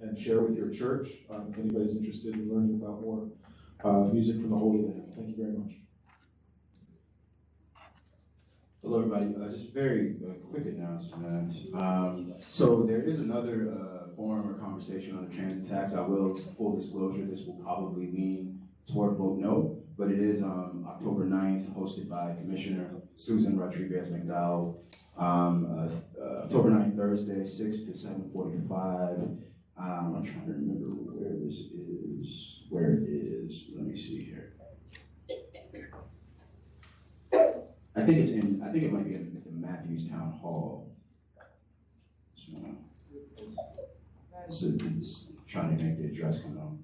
and share with your church, if anybody's interested in learning about more music from the Holy Land. Thank you very much.
Hello, everybody. Just very quick announcement. So there is another forum or conversation on the transit tax. I will, full disclosure, this will probably lean toward vote no, but it is October 9th, hosted by Commissioner Susan Rodriguez-McDowell. October 9th, Thursday, 6 to 7:45. I'm trying to remember where this is, where it is. Let me see here. I think it might be at the Matthews Town Hall. So it's trying to make the address come out.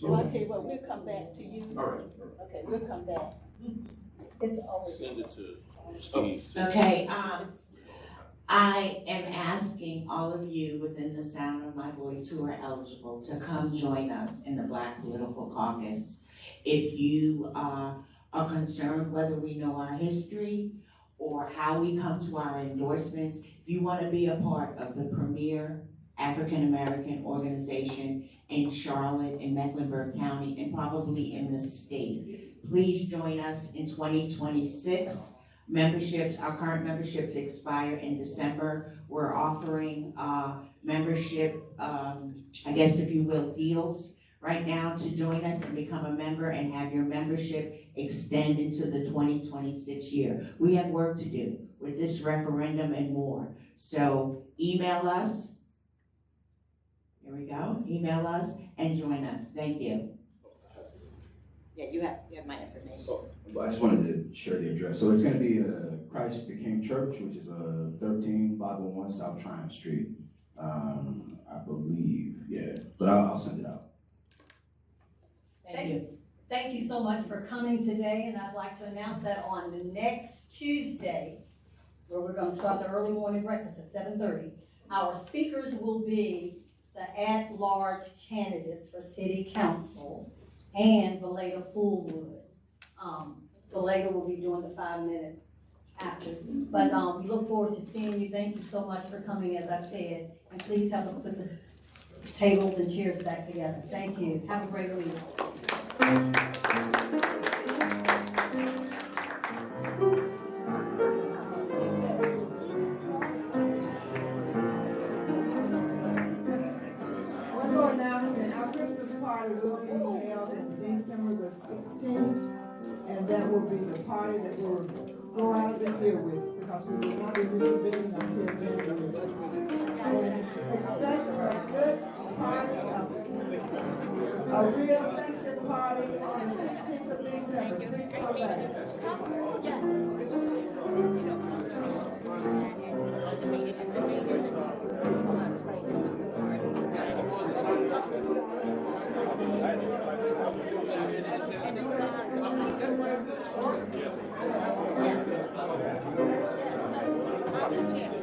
Well, I'll tell you what, we'll come back to you.
All right.
Okay, we'll come back. It's always.
Send it to Steve.
Okay, I am asking all of you within the sound of my voice who are eligible to come join us in the Black Political Caucus. If you are concerned whether we know our history or how we come to our endorsements, if you want to be a part of the premier African-American organization in Charlotte, in Mecklenburg County, and probably in the state, please join us in 2026. Memberships, our current memberships expire in December. We're offering membership, I guess if you will, deals right now to join us and become a member and have your membership extend into the 2026 year. We have work to do with this referendum and more. So email us. Here we go. Email us and join us. Thank you.
Yeah, you have my information.
I just wanted to share the address. So it's going to be Christ the King Church, which is 13501 South Triumph Street, I believe. Yeah, but I'll send it out.
Thank you.
Thank you so much for coming today, and I'd like to announce that on the next Tuesday, where we're going to start the early morning breakfast at 7:30, our speakers will be the at-large candidates for City Council and Valeda Fullwood. Valeda will be doing the 5-minute after. But we look forward to seeing you. Thank you so much for coming, as I said. And please help us put the tables and chairs back together. Thank you. Have a great week.
One more announcement, our Christmas party will be held on December the 16th, and that will be the party that we'll go out of the year with, because we will not be reconvening until January. And expect a good party, a real festive party on the 16th of December. Please come
Yeah.